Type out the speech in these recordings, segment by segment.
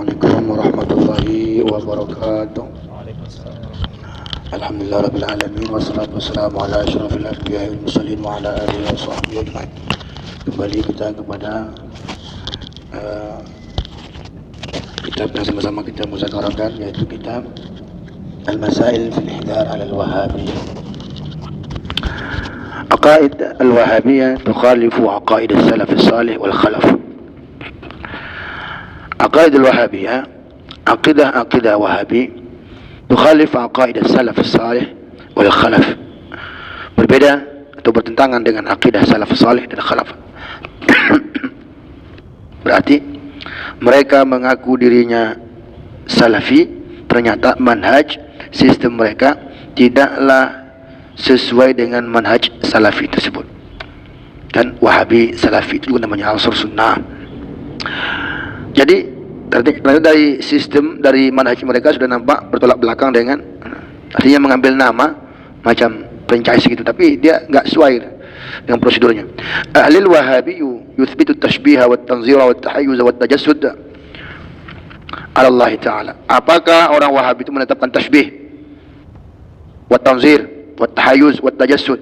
Assalamualaikum warahmatullahi wabarakatuh. Alhamdulillah rabbil alamin wassalatu wassalamu ala asyrafil anbiya'i wal mursalin wa ala alihi wa sahbihi ajma'in. Kembali kita kepada kitab yang sama-sama kita muzakarahkan, yaitu kitab Al-Masail fil Ihdar 'ala al-Wahhabi. Aqaid al-Wahhabiyah tukhalifu aqaid as-salaf as-salih wal khalaf. Aqaid al-Wahhabiyah, aqidah Wahabi, tukhalif aqaid as-salaf as-salih wal khalaf. Berbeda atau bertentangan dengan aqidah salaf salih dan khalaf. Berarti mereka mengaku dirinya salafi, ternyata manhaj sistem mereka tidaklah sesuai dengan manhaj salafi tersebut. Dan Wahabi salafi itu juga namanya Ansar Sunnah. Jadi dari sistem, dari manhaj mereka sudah nampak bertolak belakang dengan, artinya mengambil nama macam franchise gitu, tapi dia enggak sesuai dengan prosedurnya. Ahlul Wahabi yuthbitu at-tashbih wa at-tanzir wa at-tahayyuz wa at-tajassud ala Allah Ta'ala. Apakah orang Wahabi itu menetapkan tashbih, wa tanzir, wa at-tahayyuz wa at-tajassud?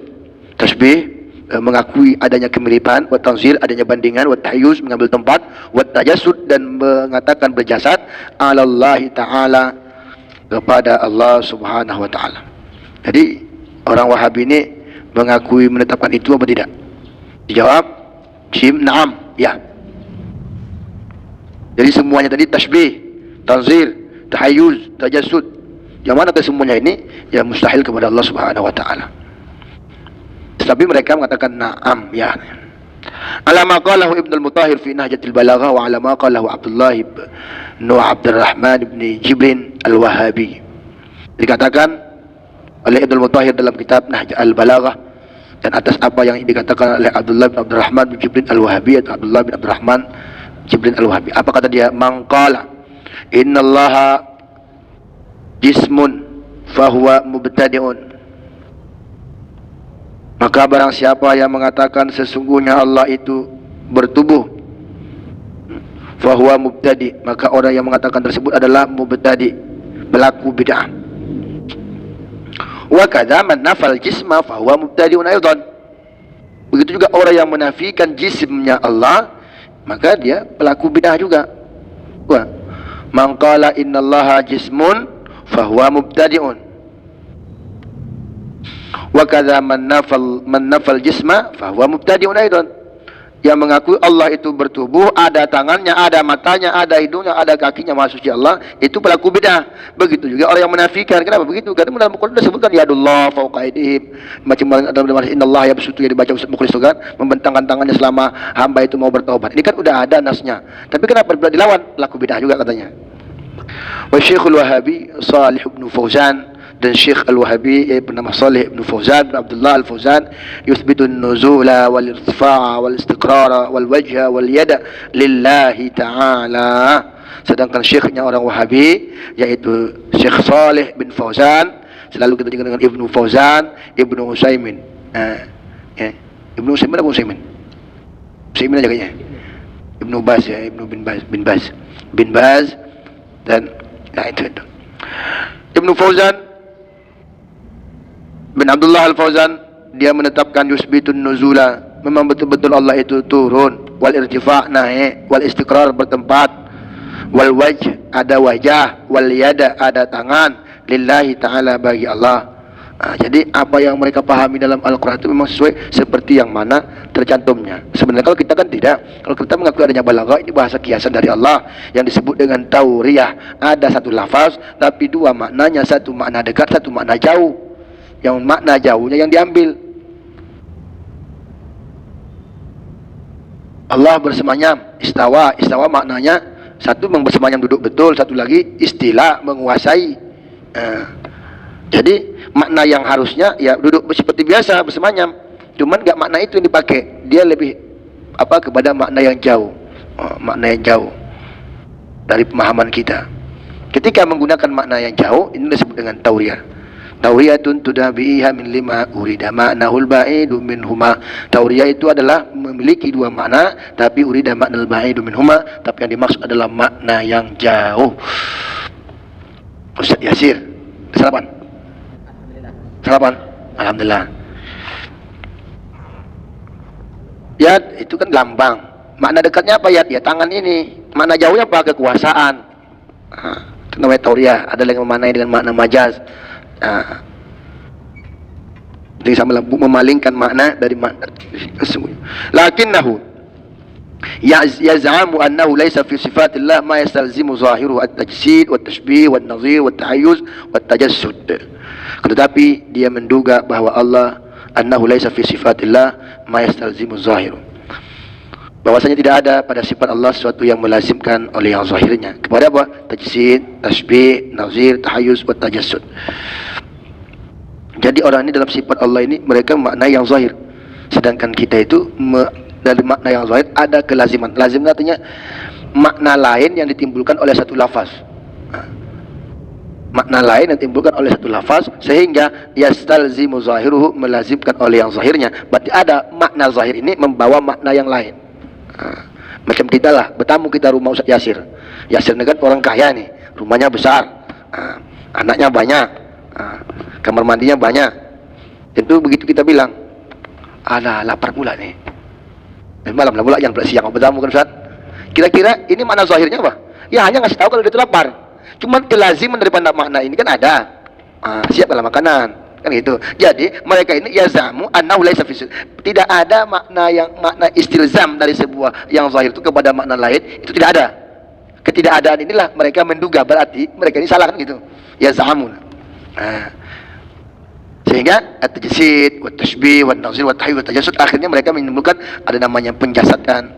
Tashbih mengakui adanya kemiripan, wa tanzir adanya bandingan, wa tahayyuz mengambil tempat, wa tajassud dan mengatakan berjasad ala Allah Ta'ala, kepada Allah Subhanahu wa Ta'ala. Jadi orang Wahabi ini mengakui menetapkan itu apa tidak? Dijawab na'am, ya. Jadi semuanya tadi tashbih, tanzir, tahayyuz, tajassud, yang mana kesemuanya ini ya mustahil kepada Allah Subhanahu wa Ta'ala. Tapi mereka mengatakan na'am, ya. Ala ma qalahu Ibnu al-Mutahhir fi Nahjatil Balaghah wa ala ma qalahu Abdullah bin Abdurrahman bin Jibrin al-Wahabi. Dikatakan oleh Ibnu al-Mutahhir dalam kitab Nahjatil Balaghah, dan atas apa yang dikatakan oleh Abdullah bin Abdurrahman bin Jibrin al-Wahabi atau Abdullah bin Abdurrahman Jibrin al-Wahabi. Apa kata dia? Man qala innallaha jismun fahuwa mubtadi'un. Maka barang siapa yang mengatakan sesungguhnya Allah itu bertubuh, fahuwa mubtadi, maka orang yang mengatakan tersebut adalah mubtadi, pelaku bid'ah. Wa kadza man nafal jisma fahuwa mubtadi'un aidan. Begitu juga orang yang menafikan jismnya Allah, maka dia pelaku bid'ah juga. Wa man qala innallaha jismun fahuwa mubtadi'un. Wa kadza man nafal jisma fahuwa mubtadi'un aidan. Yang mengakui Allah itu bertubuh, ada tangannya, ada matanya, ada hidungnya, ada kakinya, maha suci Allah, itu pelaku bidah. Begitu juga orang yang menafikan. Kenapa begitu? Karena dalam Al-Qur'an disebutkan yadullah fawqa aydihim, macam dalam innallaha yabsutu, yang dibaca mukhlis kan, membentangkan tangannya selama hamba itu mau bertaubat. Ini kan udah ada nasnya. Tapi kenapa dilawan? Pelaku bidah juga katanya. Wa Syekhul Wahabi Shalih bin Fauzan, dan Syekh Al-Wahabi bernama Shalih bin Fauzan bin Abdullah Al-Fauzan, yuthbitu an-nuzula wal irtifa'a wal istiqrara wal wajha wal yada lillahi ta'ala. Sedangkan syekhnya orang Wahabi yaitu Syekh Shalih bin Fauzan, selalu kita dengar dengan Ibnu Fauzan, Ibnu Utsaimin. Ibnu Utsaimin apa Utsaimin? Utsaimin aja kayaknya. Ibnu Baz, ya, Ibnu bin Baz dan itu. Ibnu Fauzan bin Abdullah Al-Fauzan, dia menetapkan yusbitun nuzula, memang betul-betul Allah itu turun, wal irtifa' naik, wal istiqrar bertempat, wal wajh ada wajah, wal yada ada tangan, lillahi ta'ala bagi Allah. Jadi apa yang mereka pahami dalam Al-Quran itu memang sesuai seperti yang mana tercantumnya. Sebenarnya kalau kita kan tidak. Kalau kita mengakui adanya balaghah, ini bahasa kiasan dari Allah yang disebut dengan tauriyah. Ada satu lafaz tapi dua maknanya, satu makna dekat, satu makna jauh. Yang makna jauhnya yang diambil. Allah bersemayam, istawa maknanya satu memang bersemayam duduk betul, satu lagi istilah menguasai. Jadi makna yang harusnya ya duduk seperti biasa bersemayam, cuman enggak makna itu yang dipakai. Dia lebih kepada makna yang jauh, makna yang jauh dari pemahaman kita. Ketika menggunakan makna yang jauh, ini disebut dengan tauriyah. Tauriyatun tudabiha min lima urida ma'nahul ba'idu minhuma. Tauriyah itu adalah memiliki dua makna, tapi urida ma'nal ba'idu minhuma, tapi yang dimaksud adalah makna yang jauh. Ustaz Yasir, sarapan? Sarapan? Alhamdulillah. Yad itu kan lambang. Makna dekatnya apa yad? Ya tangan ini. Makna jauhnya apa? Kekuasaan. Itu namanya tauriyah. Ada yang memaknai dengan makna majaz. Jadi sama memalingkan makna dari makna sesungguhnya. Lakinnahu yaz'amu annahu laysa fi sifatillah ma yastalzimu zahiru at-tajsid wa at-tashbih wa an-nazir wa at-tahayyuz wa at-tajassud. Tetapi dia menduga bahwa Allah annahu laysa fi sifatillah ma yastalzimu zahiru, bahwasanya tidak ada pada sifat Allah sesuatu yang melazimkan oleh yang zahirnya. Kepada apa? Tajsid, tashbih, nazir, tahayyuz wa tajassud. Jadi orang ini dalam sifat Allah ini mereka makna yang zahir, sedangkan kita itu dari makna yang zahir ada kelaziman. Lazim artinya makna lain yang ditimbulkan oleh satu lafaz. Makna lain yang ditimbulkan oleh satu lafaz sehingga yastalzimu zahiruhu, melazimkan oleh yang zahirnya. Berarti ada makna zahir ini membawa makna yang lain. Macam kita lah, bertamu kita rumah Ustaz Yasir. Yasir ini kan orang kaya nih, rumahnya besar, anaknya banyak, kamar mandinya banyak. Tentu begitu kita bilang, alah lapar pula nih, malam lah pula yang siang bertamu kan Ustaz. Kira-kira ini makna zahirnya apa? Ya hanya ngasih tahu kalau dia itu lapar. Cuman kelaziman daripada makna ini kan ada. Siap dalam makanan. Kan gitu. Jadi mereka ini yazamu annahu laisa fi, tidak ada makna istilzam dari sebuah yang zahir itu kepada makna lain, itu tidak ada. Ketidakadaan inilah mereka menduga, berarti mereka ini salah kan gitu. Yazamu. Sehingga at-tajsid, wa tashbih, wa nazir, wa tahayyuz, wa tajassud, akhirnya mereka menimbulkan ada namanya penjasadan,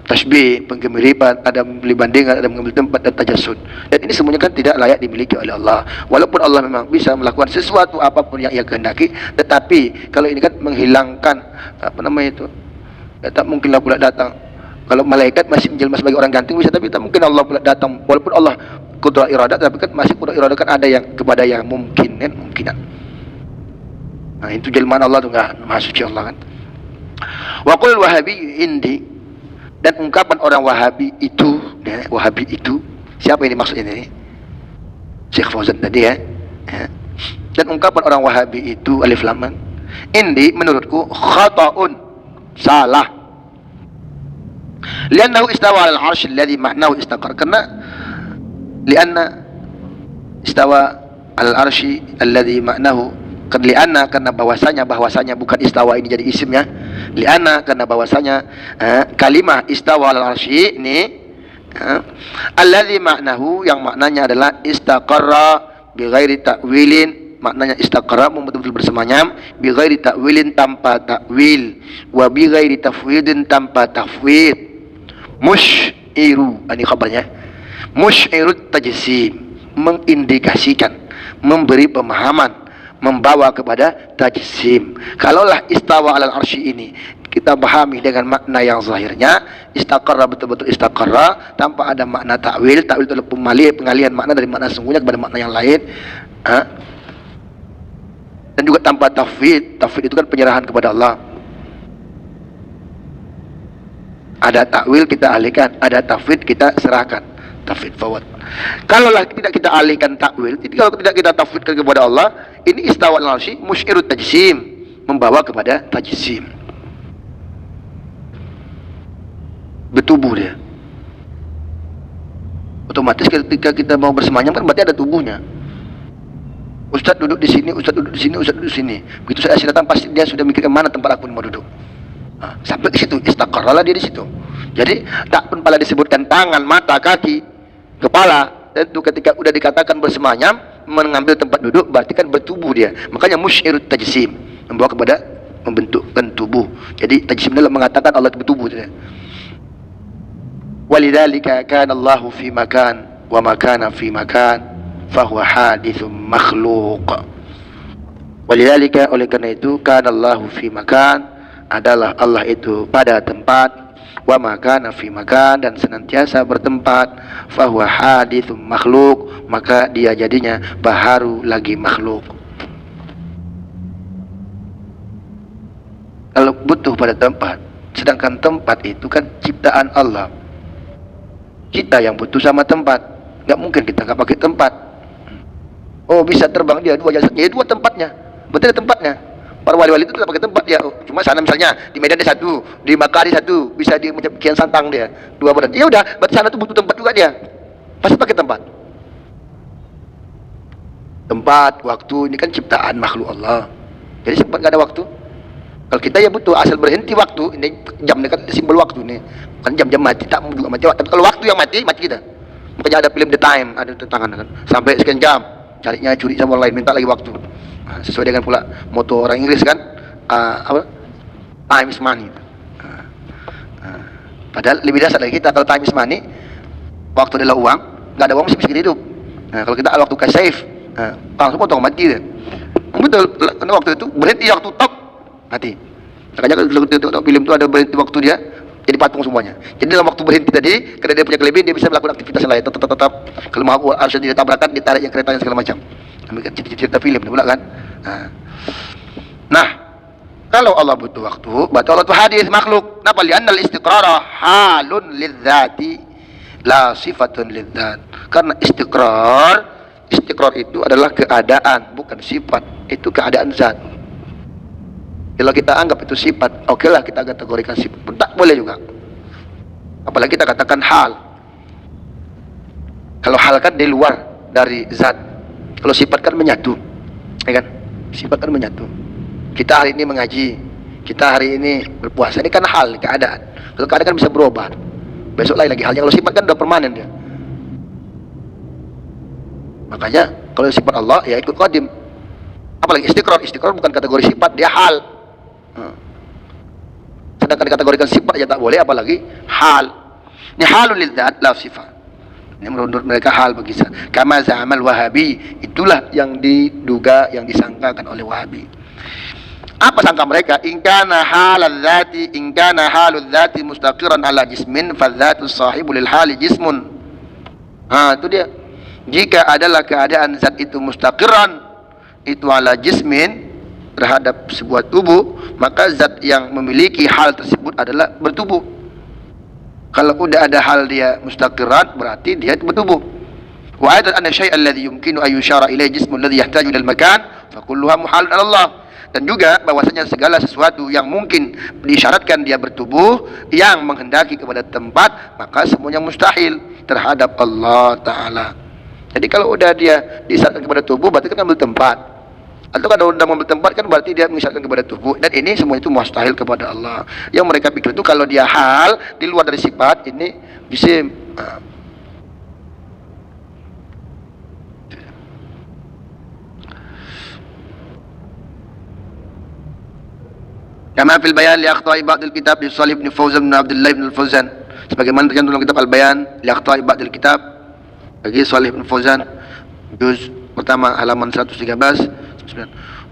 tashbih, pengemiripan, ada membeli bandingan, ada mengambil tempat, dan tajassud. Dan ini semuanya kan tidak layak dimiliki oleh Allah. Walaupun Allah memang bisa melakukan sesuatu apapun yang Ia kehendaki, tetapi kalau ini kan menghilangkan apa namanya itu, ya, tak mungkinlah pula datang. Kalau malaikat masih menjelma sebagai orang gantung bisa, tapi tak mungkin Allah pula datang. Walaupun Allah qudrat iradah, tapi kan masih qudrat iradah kan ada yang kepada yang mungkin kan, mungkinan. Nah, itu jelmaan Allah tu enggak Maha Suci Allah kan. Wa qul wahabi indi, dan ungkapan orang Wahabi itu, ya, Wahabi itu siapa ini maksudnya ini? Syekh Fauzan tadi ya. Dan ungkapan orang Wahabi itu alif lam indi menurutku khata'un, salah. Liannahu istawa 'alal 'arsy alladhi ma'nahu istaqar, karena lianna istawa 'alal 'arsy alladhi ma'nahu, karena bahwasanya bukan istawa ini jadi isimnya, li'anna karena bahwasanya kalimah istawa al arsy ini alladzi ma'nahu, yang maknanya adalah istaqarra bi ghairi ta'wilin, maknanya istaqarra betul-betul bersemayam, bi ghairi ta'wilin tanpa ta'wil, wa bi ghairi tafwidin tanpa tafwid. Musyiru, ini khabarnya, musyirut tajsim, mengindikasikan, memberi pemahaman, membawa kepada tajsim. Kalaulah istawa alal arsy ini kita pahami dengan makna yang zahirnya, istaqarra betul-betul istaqarra tanpa ada makna ta'wil. Ta'wil itu adalah pengalihan makna dari makna sesungguhnya kepada makna yang lain, dan juga tanpa tafwid. Tafwid itu kan penyerahan kepada Allah. Ada ta'wil kita alihkan, ada tafwid kita serahkan, tafwid fawad. Kalaulah tidak kita alihkan takwil, kalau tidak kita tafwidkan kepada Allah, ini istawa al-arsy musyirut tajsim, membawa kepada tajsim. Bertubuh dia. Otomatis ketika kita mau bersemayam kan berarti ada tubuhnya. Ustaz duduk di sini, Ustaz duduk di sini, Ustaz duduk di sini. Begitu saya datang pasti dia sudah mikirkan mana tempat aku mau duduk. Sampai ke situ, istaqarralah dia di situ. Jadi tak pun pala disebutkan tangan, mata, kaki, kepala, itu ketika sudah dikatakan bersemayam, mengambil tempat duduk, berarti kan bertubuh dia. Makanya musyirut tajsim, membawa kepada membentukkan tubuh. Jadi tajsim adalah mengatakan Allah itu bertubuh. Walidzalika kana Allahu fi makan wa makana fi makan fahuwa hadithun makhluq. Walidzalika, oleh karena itu, kana Allahu fi makan, adalah Allah itu pada tempat, wa makana fi makan, dan senantiasa bertempat, fahuwa hadithun makhluk, maka dia jadinya baharu lagi makhluk. kepada tempat. Sedangkan tempat itu kan ciptaan Allah. Kita yang butuh sama tempat. Nggak mungkin kita nggak pakai tempat. Oh bisa terbang dia dua jasadnya, ya dua tempatnya. Betul tempatnya. Para wali-wali itu tidak pakai tempat dia. Oh, cuma sana misalnya di Medan ada satu, di Makari satu, bisa di Kian Santang dia dua badan. Ya udah, berarti sana tuh butuh tempat juga dia. Pasti pakai tempat. Tempat, waktu ini kan ciptaan makhluk Allah. Jadi sempat nggak ada waktu. Kalau kita ya butuh asal berhenti waktu. Ini jam dekat simbol waktu nih. Kan jam-jam mati tak juga mati. Tapi kalau waktu yang mati, mati kita. Makanya ada film The Time, ada tangan kan. Sampai sekian jam, carinya curi sama orang lain, minta lagi waktu. Nah, sesuai dengan pula moto orang Inggris kan, apa? Time is money. Padahal lebih dasar dari kita. Kalau time is money, waktu adalah uang, nggak ada uang masih bisa hidup. Nah, kalau kita ada waktu cash save, langsung potong mati deh. Betul, karena waktu itu berhenti waktu top mati. Makanya kalau tengok film itu ada berhenti waktu dia, jadi patung semuanya. Jadi dalam waktu berhenti tadi, karena dia punya kelebihan, dia bisa melakukan aktivitas lain. Tetap kalau mau harus dia tabrakan, ditarik yang keretanya segala macam. Ambil cerita film, pula kan. Nah, kalau Allah butuh waktu, berarti Allah itu hadis makhluk. Kenapa? Li'annal istiqrara halun lidzati la sifatun lidzat. Karena istiqrar itu adalah keadaan, bukan sifat. Itu keadaan zat. Kalau kita anggap itu sifat, oke lah kita kategorikan sifat. Pun tak boleh juga. Apalagi kita katakan hal. Kalau hal kan di luar dari zat. Kalau sifat kan menyatu. Ya kan? Sifat kan menyatu. Kita hari ini mengaji, kita hari ini berpuasa. Ini kan hal, keadaan. Kalau keadaan kan bisa berubah. Besok lain lagi halnya. Kalau sifat kan udah permanen dia. Makanya kalau sifat Allah ya ikut qadim. Apalagi istiqrar bukan kategori sifat, dia hal. Sedangkan dikategorikan sifat ya tak boleh, apalagi hal. Ini halul lidzat la sifat. Ini menurut mereka hal bagi zat. Kama za'amal Wahabi, itulah yang diduga, yang disangkakan oleh Wahabi. Apa sangka mereka? In kana halal dzati mustaqiran ala jismin fa dzatu sahibu lil hali jismun. Itu dia. Jika adalah keadaan zat itu mustaqiran itu ala jismin terhadap sebuah tubuh, maka zat yang memiliki hal tersebut adalah bertubuh. Kalau udah ada hal dia mustaqiran, berarti dia itu bertubuh. Wa aidan anna syai'an alladhi yumkinu an yushara ilayhi jismun alladhi yahtaju ila al-makan fa kulluha muhalun 'ala Allah. Dan juga bahwasanya segala sesuatu yang mungkin disyaratkan dia bertubuh, yang menghendaki kepada tempat, maka semuanya mustahil terhadap Allah Ta'ala. Jadi kalau udah dia disyaratkan kepada tubuh, berarti kan ambil tempat. Atau kalau sudah mengambil tempat kan berarti dia mengisyaratkan kepada tubuh. Dan ini semua itu mustahil kepada Allah. Yang mereka pikir itu kalau dia hal di luar dari sifat, ini bisa kama fil bayan li akhta'i ba'dil kitab li Shalih bin Fauzan bin Abdullah bin Fauzan. Sebagaimana tercantum dalam kitab Al-Bayan li akhta'i ba'dil kitab bagi Shalih bin Fauzan juz pertama halaman 113.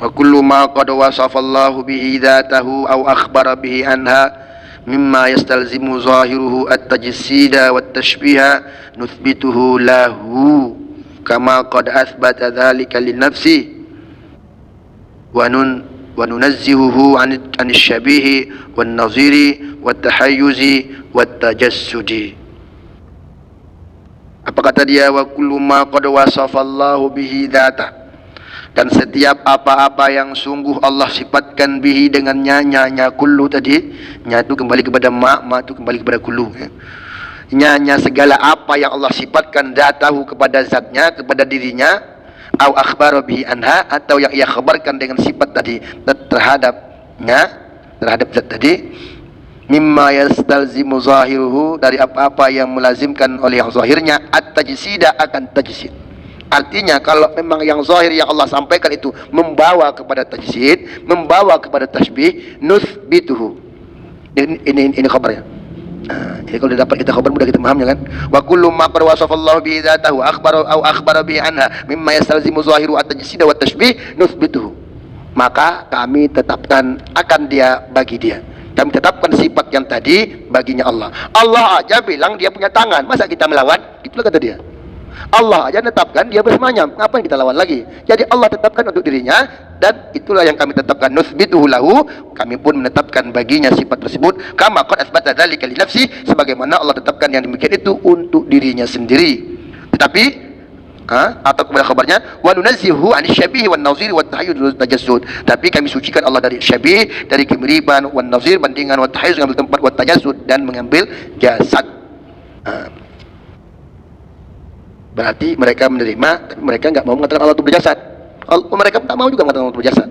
Wa kullu ma qad wasafallahu bihi dzatahu aw akhbara bihi anha mimma yastalzimu zahiruhu at-tajsida wat-tashbiha nuthbituhu lahu kama qad athbata dzalika li nafsi wa nunazzihuhu 'an asy-syabihi wan-naziri wat-tahayyuzi wat-tajassudi. Apa kata dia? Wa kullu ma qad wasafallahu bihi dzatahu, dan setiap apa-apa yang sungguh Allah sifatkan bihi dengan nya kullu tadi, nya itu kembali kepada ma itu kembali kepada kullu ya. Nya segala apa yang Allah sifatkan datahu kepada zatnya, kepada dirinya, au akhbara bihi anha, atau yang ia khabarkan dengan sifat tadi terhadapnya, terhadap zat tadi, mimma yastalzimu zahiruhu, dari apa-apa yang melazimkan oleh yang zahirnya at-tajsida, akan tajsid. Artinya kalau memang yang zahir yang Allah sampaikan itu membawa kepada tajsid, membawa kepada tasbih, nuthbituhu. Ini khabarnya. Jadi kalau dapat kita khabar mudah kita pahamnya kan. Wa kullu ma qad wasafallahu bi dzatahu akhbara bi anha mimma yastalzimu zahiru at-tajsid wa tashbih nuthbituhu. Maka kami tetapkan akan dia bagi dia. Kami tetapkan sifat yang tadi baginya Allah. Allah aja bilang dia punya tangan, masa kita melawan? Itulah kata dia. Allah aja menetapkan dia bersemayam, ngapain kita lawan lagi? Jadi Allah tetapkan untuk dirinya, dan itulah yang kami tetapkan, nusbituhu lahu, kami pun menetapkan baginya sifat tersebut, kama qad asbata dzalika li nafsi, sebagaimana Allah tetapkan yang demikian itu untuk dirinya sendiri. Tetapi atau kepada kabarnya, wa nunazzihu 'anil syabih wan nazir wat tahayyuz wat tajassud, tapi kami sucikan Allah dari syabih, dari kemiripan, wan nazir bandingan, wat tahayyuz mengambil tempat, wat tajassud dan mengambil jasad. Berarti mereka menerima, tapi mereka enggak mau mengatakan Allah itu berjasad. Mereka tak mau juga mengatakan Allah itu berjasad.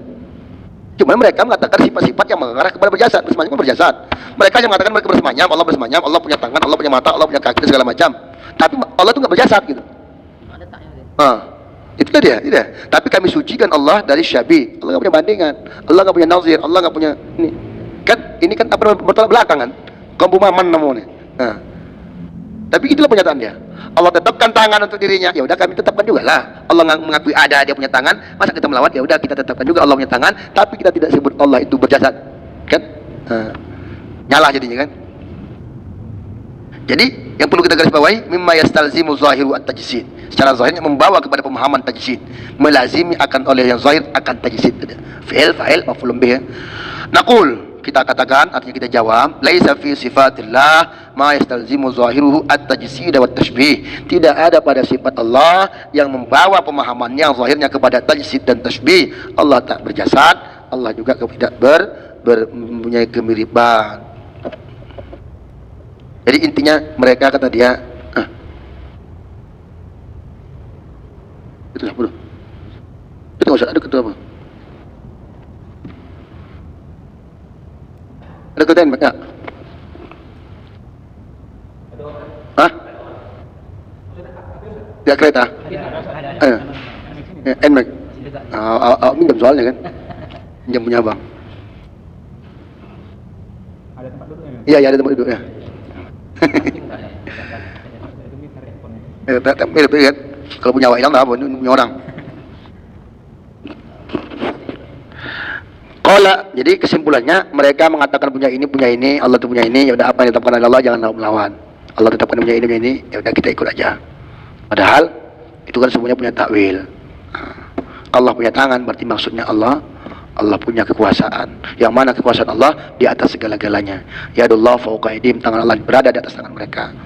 Cuma mereka mengatakan sifat-sifat yang mengarah kepada berjasad. Bersemayam berjasad. Mereka yang mengatakan mereka bersemayam, Allah punya tangan, Allah punya mata, Allah punya kaki, segala macam. Tapi Allah itu enggak berjasad gitu. Itu dia, tidak. Tapi kami sucikan Allah dari syabih. Allah nggak punya bandingan, Allah nggak punya nazir, Allah nggak punya ini. Ini kan apa bertolak belakang kan? Kaum pemahaman namanya. Tapi itulah pernyataan dia. Allah tetapkan tangan untuk dirinya. Ya udah kami tetapkan juga lah. Allah mengakui ada dia punya tangan. Masa kita melawan? Ya udah kita tetapkan juga Allah punya tangan. Tapi kita tidak sebut Allah itu berjasad, kan? Nyalah jadinya kan? Jadi yang perlu kita garis bawahi, mimma yastalzimu zahiru at-tajsid. Secara zahirnya membawa kepada pemahaman tajsid, melazimi akan oleh yang zahir akan tajsid. Fa'il maf'ulun bih. Naqul, kita katakan, artinya kita jawab, laisa fi sifatillah ma yastalzimu zahiruhu at-tajsid wa at-tashbih. Tidak ada pada sifat Allah yang membawa pemahaman yang zahirnya kepada tajsid dan tashbih. Allah tak berjasad, Allah juga tidak mempunyai kemiripan. Jadi intinya mereka kata dia, itu bro. Itu nggak usah ada ketua apa? Ada ketua NMAX nggak? Hah? Tidak kereta? NMAX. Minjam soalnya kan? Minjam punya abang. Ada tempat duduknya? Iya, ada tempat duduknya. Mirip kan? Kalau punya awak hilang tak apa, ini punya orang. Jadi kesimpulannya mereka mengatakan punya ini, Allah itu punya ini, ya udah apa yang ditetapkan oleh Allah jangan melawan. Allah tetapkan punya ini, ya udah kita ikut aja. Padahal itu kan semuanya punya takwil. Allah punya tangan berarti maksudnya Allah punya kekuasaan. Yang mana kekuasaan Allah di atas segala-galanya. Ya Allah fauqa aydihim, tangan Allah berada di atas tangan mereka.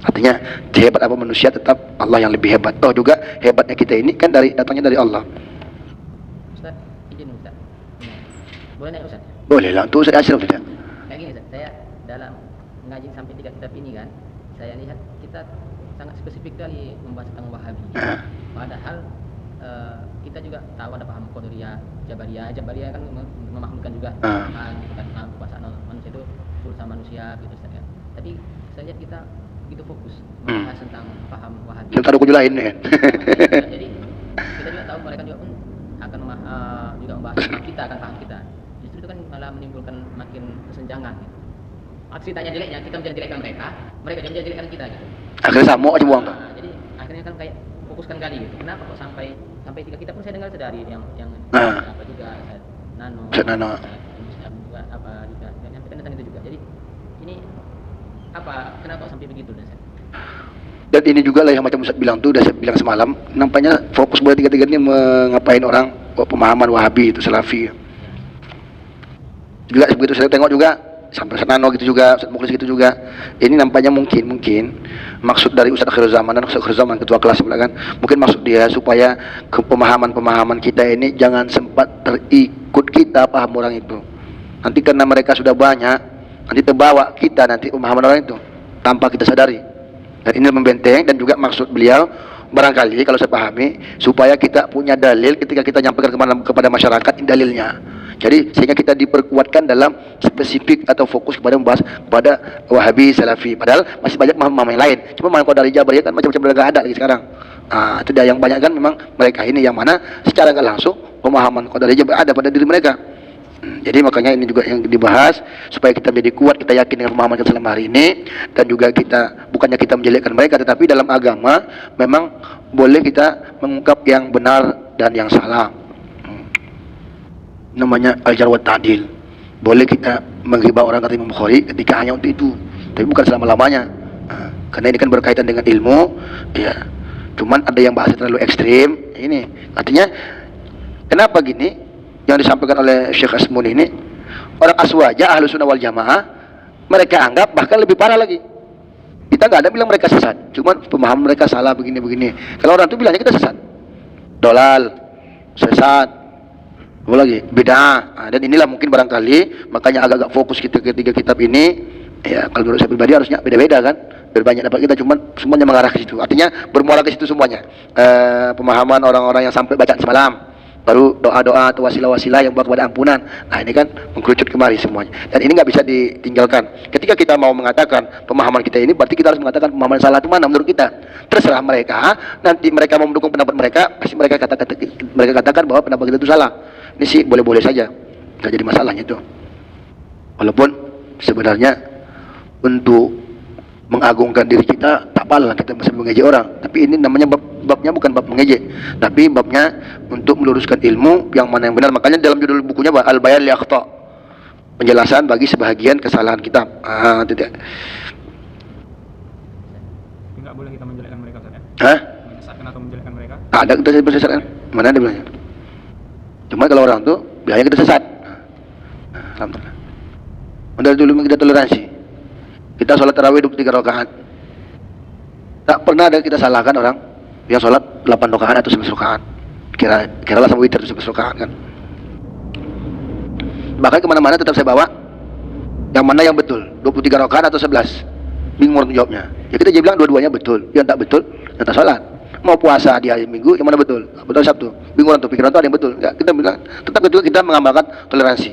Artinya hebat apa manusia tetap Allah yang lebih hebat. Toh juga hebatnya kita ini kan datangnya dari Allah. Ustaz, izin Ustaz. Boleh naik Ustaz? Boleh lah, untuk Ustaz Ashraf tidak? Kayak gini Ustaz, saya dalam mengaji sampai 3 kitab ini kan, saya lihat kita sangat spesifik kali membahas tentang Wahabi. Padahal kita juga tahu ada paham Qadariyah, Jabariyah kan memahamikan juga kekuasaan manusia itu urusan manusia gitu Ustaz kan. Tadi saya lihat kita begitu fokus membahas tentang paham Wahabi. Kita ada kuju lain kan. Jadi kita juga tahu mereka juga pun akan juga membahas tentang kita, akan paham kita. Justru itu kan malah menimbulkan makin kesenjangan gitu. Ceritanya jeleknya kita menjelekkan mereka juga menjelekkan kita gitu. Akhirnya sama aja buang. Jadi akhirnya kan kayak fokuskan kali gitu. Kenapa kok sampai 3 kita pun saya dengar dari yang apa juga Nano juga apa juga menyampaikan tentang itu juga. Jadi ini apa kenapa sampai begitu dan ini juga lah yang macam Ustaz bilang tuh, udah saya bilang semalam, nampaknya fokus buat tiga-tiga ini mengapain orang pemahaman Wahabi itu Salafi. Juga begitu saya tengok juga sampai Ustaz Nano gitu juga, Ustaz Mukhlis gitu juga. Ini nampaknya mungkin maksud dari Ustaz Akhir Zaman dan Ustaz Akhir Zaman ketua kelas sebelah kan, mungkin maksud dia supaya ke pemahaman kita ini jangan sempat terikut kita paham orang itu. Nanti karena mereka sudah banyak, nanti terbawa kita nanti pemahaman orang itu tanpa kita sadari. Dan ini membenteng, dan juga maksud beliau barangkali kalau saya pahami supaya kita punya dalil ketika kita nyampaikan kepada masyarakat ini dalilnya. Jadi sehingga kita diperkuatkan dalam spesifik atau fokus kepada membahas kepada Wahabi, Salafi. Padahal masih banyak pemahaman yang lain. Cuma pemahaman Qadariyah, Jabariyah kan macam-macam udah ada lagi sekarang. Itu dia yang banyak kan memang mereka ini yang mana secara nggak langsung pemahaman Qadariyah ada pada diri mereka. Jadi makanya ini juga yang dibahas supaya kita menjadi kuat, kita yakin dengan pemahaman kita selama hari ini, dan juga kita bukannya kita menjelekkan mereka, tetapi dalam agama memang boleh kita mengungkap yang benar dan yang salah. Namanya al-jar wa ta'dil. Boleh kita menghibah orang kata Imam Bukhari ketika hanya untuk itu, tapi bukan selama-lamanya. Karena ini kan berkaitan dengan ilmu, ya. Cuman ada yang bahasa terlalu ekstrim. Ini artinya kenapa gini? Yang disampaikan oleh Syekh Asmun ini, orang aswaja ahlu sunnah wal jamaah, mereka anggap bahkan lebih parah lagi. Kita nggak ada bilang mereka sesat, cuman pemahaman mereka salah begini-begini. Kalau orang itu bilangnya kita sesat, dolal, sesat, apa lagi, bid'ah. Dan inilah mungkin barangkali makanya agak-agak fokus kita ketiga kitab ini. Ya kalau menurut saya pribadi harusnya beda-beda kan, berbanyak dapat kita, cuman semuanya mengarah ke situ. Artinya bermuara ke situ semuanya. Pemahaman orang-orang yang sampai bacaan semalam, baru doa-doa atau wasilah-wasilah yang buat kepada ampunan. Nah ini kan mengkerucut kemari semuanya. Dan ini nggak bisa ditinggalkan. Ketika kita mau mengatakan pemahaman kita ini, berarti kita harus mengatakan pemahaman salah itu mana menurut kita. Terserah mereka. Nanti mereka mau mendukung pendapat mereka, pasti mereka katakan bahwa pendapat kita itu salah. Ini sih boleh-boleh saja, nggak jadi masalahnya itu. Walaupun sebenarnya untuk mengagungkan diri kita tak apalah kita masih mengejek orang, tapi ini namanya babnya bukan bab mengejek, tapi babnya untuk meluruskan ilmu yang mana yang benar. Makanya dalam judul bukunya Al-Bayan li Akhta, penjelasan bagi sebahagian kesalahan kitab. Tidak. Enggak boleh kita menjelekkan mereka, Ustaz ya? Hah? Menyesatkan atau menjelekkan mereka? Ada kita sesat kan? Mana ada bilangnya? Cuma kalau orang tuh bilangnya kita sesat. Alhamdulillah. Dari dulu kita toleransi. Kita sholat tarawih 23 rakaat. Tak pernah ada kita salahkan orang yang sholat 8 rakaat atau 11 rakaat. Kira-kiralah sama witir 11 rakaat kan. Bahkan kemana-mana tetap saya bawa yang mana yang betul, 23 rakaat atau 11. Bingung orang jawabnya. Ya kita bilang dua-duanya betul. Yang tak betul, yang tak sholat. Mau puasa di hari Minggu, yang mana betul? Betul Sabtu. Bingung orang tuh, pikiran tuh ada yang betul. Ya, kita bilang, tetap betul kita mengamalkan toleransi.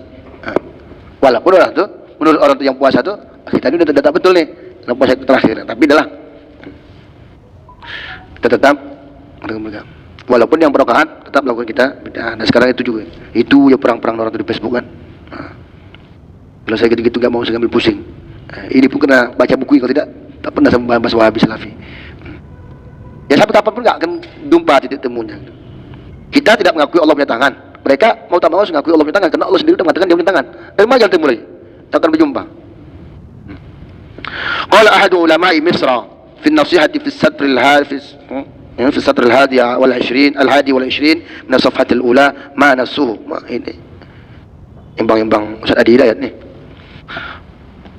Walaupun orang tuh, menurut orang tuh yang puasa tuh, kita ini udah tak betul nih, karena puasa itu terakhir. Tapi adalah kita tetap memegang. Walaupun yang berokaat tetap lakukan kita. Nah sekarang itu juga, itu ya perang-perang orang tuh di Facebook kan. Kalau saya gitu-gitu nggak mau saya ambil pusing. Ini pun kena baca buku, kalau tidak tak pernah saya membahas Wahabi Salafi. Ya sampai kapan pun nggak akan jumpa titik temunya. Kita tidak mengakui Allah punya tangan. Mereka mau tak mau harus mengakui Allah punya tangan, karena Allah sendiri sudah mengatakan dia punya tangan. Dari mana jalan temulai? Tak akan berjumpa. Qala ahadu ulama'i Misra fi an-nasihati fi as-satr في السطر الهادي والعشرين من الصفحة الأولى ما نسوه. Ini imbang-imbang Ustaz Adi Hidayat nih.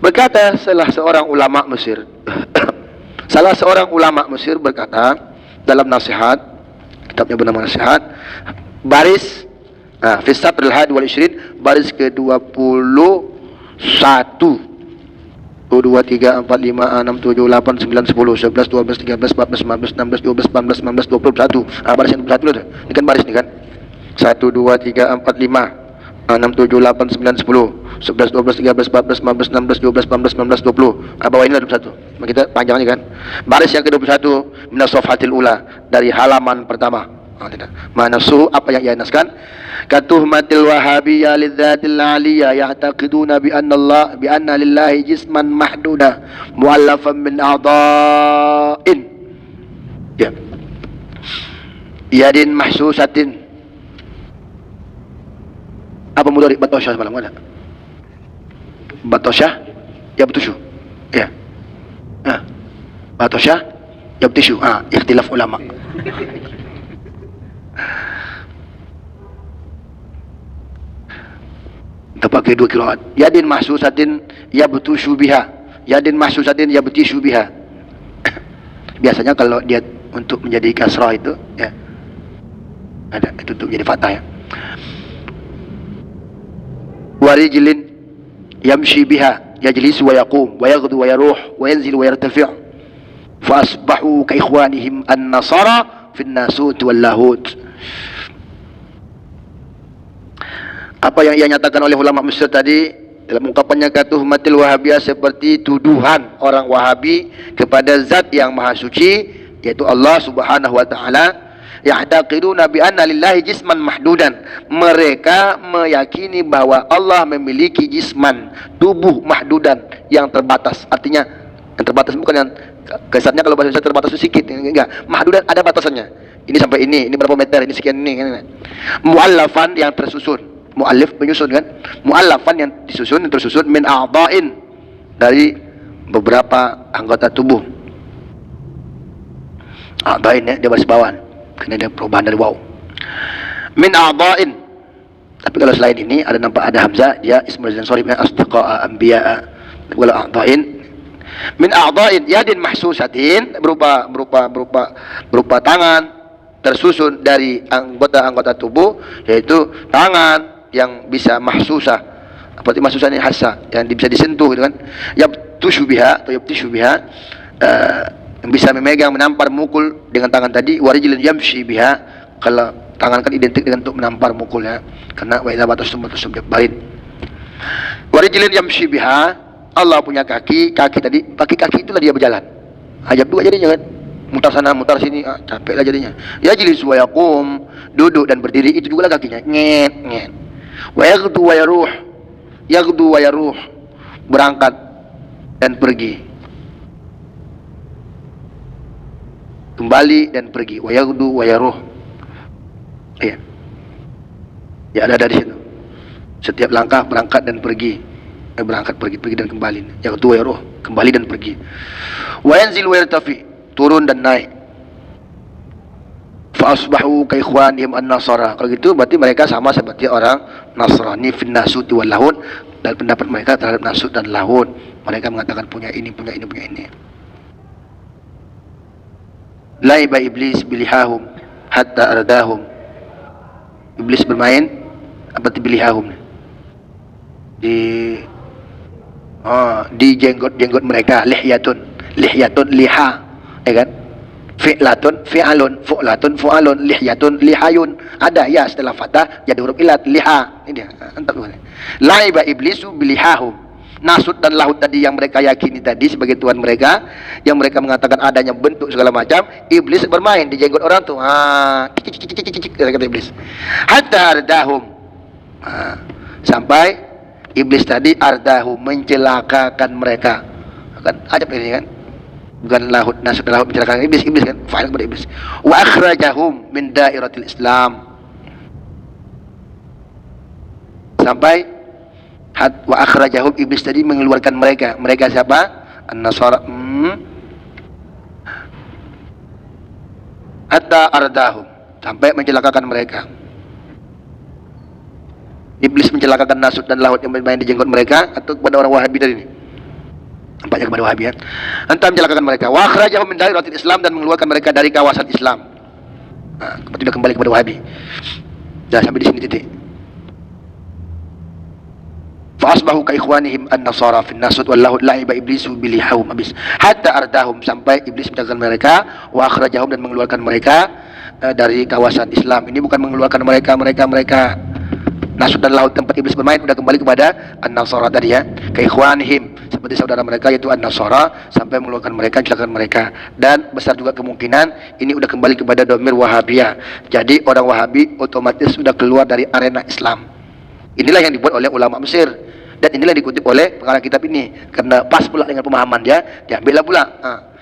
Berkata salah seorang ulama Mesir berkata dalam nasihat, kitabnya bernama Nasihat, baris fi as-satr al-hadi wal 20, baris ke-21, 1, 2, 3, 4, 5, 6, 7, 8, 9, 10, 11, 12, 13, 14, 15, 16, 17, 18, 19, 20, 21. Baris yang 21 dulu. Ini kan baris nih kan. 1, 2, 3, 4, 5, 6, 7, 8, 9, 10, 11, 12, 13, 14, 15, 16, 19, 20. Bawah ini ada 21. Kita panjang aja kan. Baris yang ke-21 minas safhatil ula, dari halaman pertama. Manasu, apa yang ia naskan? Katuhmatil wahabiyya lidzatil aliyya ya'taqiduna bi anna lillahi jisman mahduda muallafan min a'dha'in ya yadin mahsusatin. Apa mudhari batosha semalam ada? Batosha ya betushu. Ya. Batosha ya betushu. Ikhtilaf ulama. Kita pakai dua kiraat. Yadin mahsusatin yabtushu biha. Yadin mahsusatin yabtishu biha. Biasanya kalau dia untuk menjadi kasrah itu ya ada itu untuk menjadi fathah ya. Warijlin yamshi biha yajlisu wa yaqum wa yaghdu wa yaruh wa yanzilu wa yartafi'. Fa asbahu ka ikhwanihim an-nasara fi an-nasut wal lahut. Apa yang ia nyatakan oleh ulama Mesir tadi dalam ungkapannya katuhmatil wahabiyah, seperti tuduhan orang Wahabi kepada zat yang maha suci, yaitu Allah subhanahu wa ta'ala. Ya'taqiduna bi anna lillahi jisman mahdudan. Mereka meyakini bahwa Allah memiliki jisman, tubuh mahdudan, yang terbatas. Artinya yang terbatas bukan yang kesannya kalau bahasa Indonesia terbatas itu sedikit, enggak. Mahdudan ada batasannya. Ini sampai ini berapa meter, ini sekian ini. Mu'allafan, yang tersusun. Mu'allif menyusun kan, mu'allafan yang disusun, yang tersusun min a'dha'in, dari beberapa anggota tubuh. A'dha'in ya, dia baris bawah karena dia perubahan dari waw. Min a'dha'in. Tapi kalau selain ini ada nampak ada hamzah, dia ismul zansori min asdiqa'a anbiya'a. Kalau a'dha'in min a'dha'in yadin mahsusatin, berupa tangan tersusun dari anggota-anggota tubuh, yaitu tangan yang bisa mahsusah. Apa itu mahsusah ini? Hassa, yang bisa disentuh gitu kan. Yabtushu biha atau yabtishu biha, yang bisa memegang, menampar, mukul dengan tangan tadi. Warijlin yamshi biha, kalau tangan kan identik dengan untuk menampar, mukul ya, karena wa idza batastum jabbarin. Warijlin yamshi biha, Allah punya kaki tadi, pakai kaki itulah dia berjalan. Ajab juga jadinya kan, mutar sana mutar sini, capek lah jadinya. Yajlis wa yaqum, duduk dan berdiri itu juga lah kakinya. Nget. Wa yaghdu wa yaruh, yaghdu wa yaruh, berangkat dan pergi, kembali dan pergi. Wa yaghdu wa yaruh, iya ya, ada dari situ. Setiap langkah berangkat dan pergi, berangkat pergi dan kembali. Yaghdu wa yaruh, kembali dan pergi. Wa yanzil wa yartafi, turun dan naik. Fa asbahu ka ikhwanihim an-nasara. Kalau gitu berarti mereka sama seperti orang Nasrani fin nasuti wal lahun, dan pendapat mereka terhadap nasut dan lahun. Mereka mengatakan punya ini. Laiba iblis bilihahum hatta ardahum. Iblis bermain apa bilihahum? Di jenggot mereka, lihyatun liha, ya kan? Fi'latun fi'alun, fu'latun fu'alun, lihyatun lihayun. Ada ya setelah fatah jadi huruf ilat, liha. Ini dia. Entah bukan. Laiba iblisu bilihahum. Nasut dan lahut tadi yang mereka yakini tadi sebagai Tuhan mereka, yang mereka mengatakan adanya bentuk segala macam, iblis bermain di jenggot orang tuh. Kata iblis. Hatta ardahum. Sampai iblis tadi ardahum, mencelakakan mereka. Kan ajab ini kan. Bukan lahut, nasut dan lahut mencelakakan iblis kan, fa'il kepada iblis. Wa akhrajahum min dairatil Islam. Sampai wa akhrajahum, iblis tadi mengeluarkan mereka siapa? An-Nasara. Hatta ardahum, sampai mencelakakan mereka. Iblis mencelakakan nasut dan lahut yang bermain di jenggot mereka, atau kepada orang Wahabi tadi ini? Nampaknya kepada Wahabi ya. Entah mencelakakan mereka. Wa akhrajahum min dairatil Islam, dan mengeluarkan mereka dari kawasan Islam. Sudah kembali kepada Wahabi. Dah sampai di sini titik. Fa asbahu ka ikhwanihim an-nasara fi an-nasut wallahu la'iba iblisu bilihahum habis. Hatta ardahum, sampai iblis mencelakakan mereka. Wa akhrajahum, dan mengeluarkan mereka dari kawasan Islam. Ini bukan mengeluarkan mereka nasut dan laut tempat iblis bermain, sudah kembali kepada an-nasara tadi ya. Ka ikhwanihim, seperti saudara mereka yaitu an-nasara, sampai mengeluarkan mereka, mencelakakan mereka. Dan besar juga kemungkinan ini sudah kembali kepada domir Wahabiyah. Jadi orang Wahabi otomatis sudah keluar dari arena Islam. Inilah yang dibuat oleh ulama Mesir, dan inilah yang dikutip oleh pengarang kitab ini, karena pas pula dengan pemahaman dia, diambillah pula.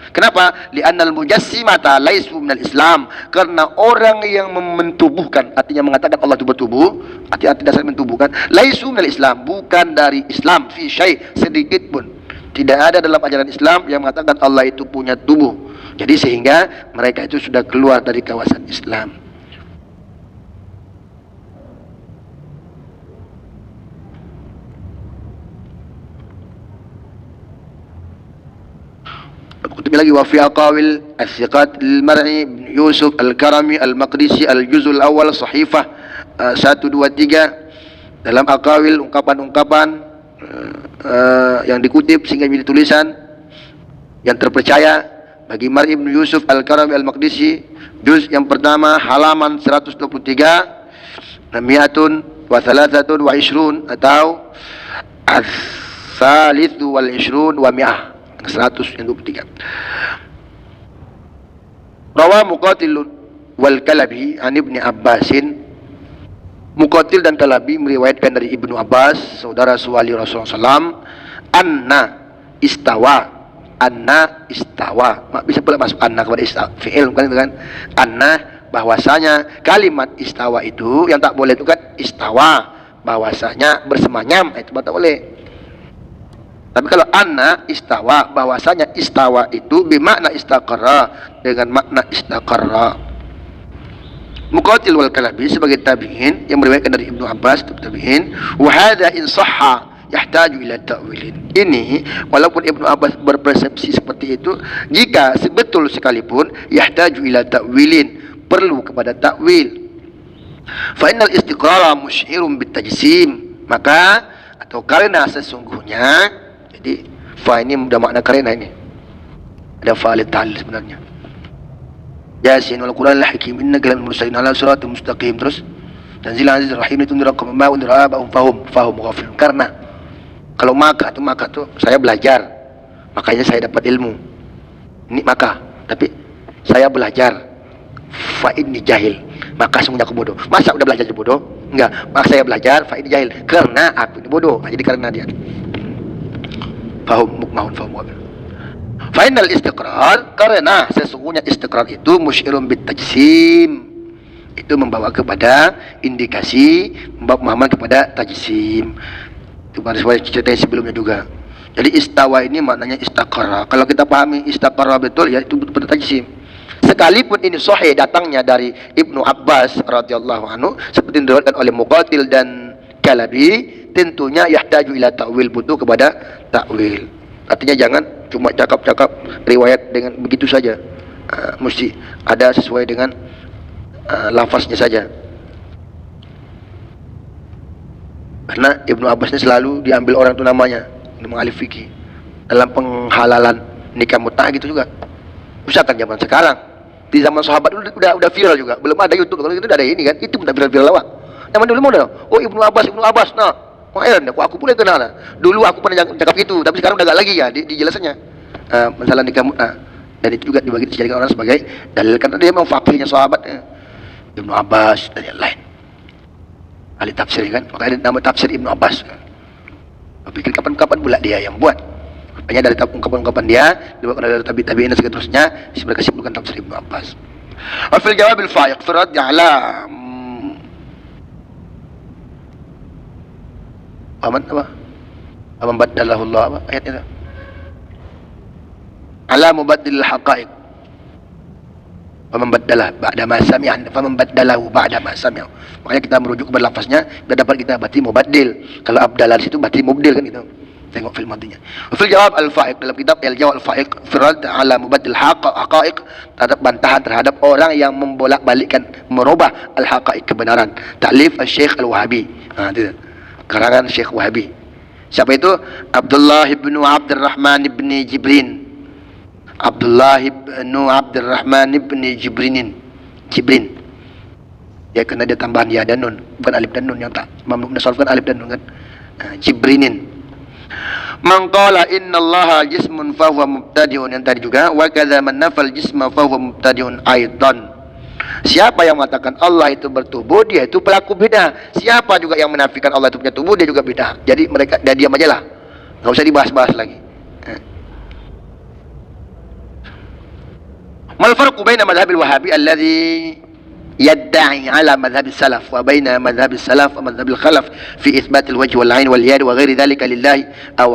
Kenapa? Li'annal mujassimata laisu minal Islam, karena orang yang mentubuhkan, artinya mengatakan Allah itu bertubuh, arti dasar mentubuhkan, laisu minal Islam, bukan dari Islam, fi syai', sedikit pun tidak ada dalam ajaran Islam yang mengatakan Allah itu punya tubuh. Jadi sehingga mereka itu sudah keluar dari kawasan Islam. Kutip lagi, wa fi aqawil as-siqat al-Mar'i bin Yusuf al-Karami al-Maqdisi al-juzul awal sahifah 123. Dalam aqawil, ungkapan-ungkapan yang dikutip sehingga menjadi tulisan yang terpercaya bagi Mar'i bin Yusuf al-Karami al-Maqdisi, juz yang pertama halaman 123, mi'atun wa thalathatun wa ishrun, atau as-salithu wal ishrun wa mi'ah, 123. Rawa Muqatil wal Kalabi an Ibni Abbasin. Muqatil dan Kalabi meriwayatkan dari Ibnu Abbas, saudara suwali Rasulullah SAW, anna istawa. Bisa pula masuk anna kepada istawa, fi'il bukan itu kan? Anna, bahwasanya kalimat istawa itu yang tak boleh itu kan istawa, bahwasanya bersemanyam, itu tak boleh. Tapi kalau anna istawa, bahwasanya istawa itu bermakna istaqarra, dengan makna istaqarra. Muqatil wal Kalabi sebagai tabi'in yang meriwayatkan dari Ibnu Abbas tabi'in, wa hadza in sahha yahtaju ila ta'wilin. Ini walaupun Ibnu Abbas berpersepsi seperti itu, jika sebetul sekalipun yahtaju ila ta'wilin, perlu kepada takwil. Fa innal istiqrara musyirun bitajsim, maka atau karena sesungguhnya, jadi fa ini sudah makna karena ini. Ada fa'al ta'lil sebenarnya. Yasin wal Qur'anil Hakim innaka laminal mursalin ala siratal mustaqim. Terus tanzilul azizir rahim tunzira qauman ma unzira abahum fahum ghafilun. Karena kalau maka tuh saya belajar, makanya saya dapat ilmu. Ini maka, tapi saya belajar. Fa inni jahil, maka sungguhnya aku bodoh. Masa udah belajar jadi bodoh? Enggak, maka saya belajar fa inni jahil, karena aku ini bodoh. Nah, jadi karena dia. Fahum mukmahun fahum ghafilun. Final istiqrar, karena sesungguhnya istiqrar itu musyirun bitajsim, itu membawa kepada indikasi, membawa pemahaman kepada tajsim. Itu baru saya cerita sebelumnya juga. Jadi istawa ini maknanya istaqarra. Kalau kita pahami istaqarra betul, ya itu betul tajsim. Sekalipun ini sahih datangnya dari Ibnu Abbas radhiyallahu anhu, seperti diriwayatkan oleh Muqatil dan Kalabi, tentunya yahtaju ila ta'wil, butuh kepada ta'wil. Artinya jangan cuma cakap-cakap riwayat dengan begitu saja, mesti ada sesuai dengan lafaznya saja. Karena Ibnu Abbas ini selalu diambil orang itu namanya, ilmu ahli fikih, dalam penghalalan nikah mut'ah gitu juga. Misalkan zaman sekarang, di zaman sahabat udah viral juga, belum ada YouTube, kalau itu udah ada ini kan, itu udah viral lawak. Zaman dulu mau oh Ibnu Abbas, nah. Oh heran, aku pula kenal. Dulu aku pernah cakap itu, tapi sekarang udah gak lagi ya dijelasannya. Masalah nikah mut'ah. Dan itu juga dibagi dijadikan orang sebagai dalil, karena dia memang fakihnya sahabat, Ibnu Abbas dan yang lain. Ahli tafsir kan, makanya ada nama tafsir Ibnu Abbas. Aku pikir kapan-kapan pula dia yang buat. Makanya dari ungkapan-ungkapan dia, dari tabi'in dan seterusnya, mereka simpulkan tafsir Ibnu Abbas. Wa fil jawabil fa'iq firad ya'lam. Aman apa? Aman baddalahu Allah apa? Ayatnya itu. Ala mubaddilil haqa'iq. Faman baddalah ba'da ma sami'a, faman baddalahu ba'da ma sami'a. Makanya kita merujuk kepada lafaznya, biar dapat kita berarti mubaddil. Kalau abdalal situ berarti mubdil kan itu. Tengok film matinya. Fil jawab al-fa'iq, dalam kitab al-jawab al-fa'iq firad ala mubaddil haqa'iq, terhadap bantahan terhadap orang yang membolak-balikkan, merubah al-haqa'iq kebenaran. Ta'lif al-Syekh Al-Wahabi. Itu karangan Syekh Wahabi. Siapa itu? Abdullah bin Abdurrahman bin Jibrin. Abdullah bin Abdurrahman bin Jibrin. Ya, kena dia tambahan ya dan nun, bukan alif dan nun yang tak. Mamluk nasrafkan alif dan nun kan. Jibrinin. Man qala innallaha jismun fa huwa mubtadi'un, yang tadi juga, wa kadza man nafal jisma fa huwa mubtadi'un aidan. Siapa yang mengatakan Allah itu bertubuh, dia itu pelaku bidah. Siapa juga yang menafikan Allah itu punya tubuh, dia juga bidah. Jadi mereka dia diam aja lah, nggak usah dibahas-bahas lagi. Mal farqu baina madhhabil wahabi alladhi yadda'i ala madhhabil salaf wa baina madhhabil salaf wa madhhabil khalaf fi itsbatil wajh wal 'ain wal yad wa ghairi dhalika lillahi aw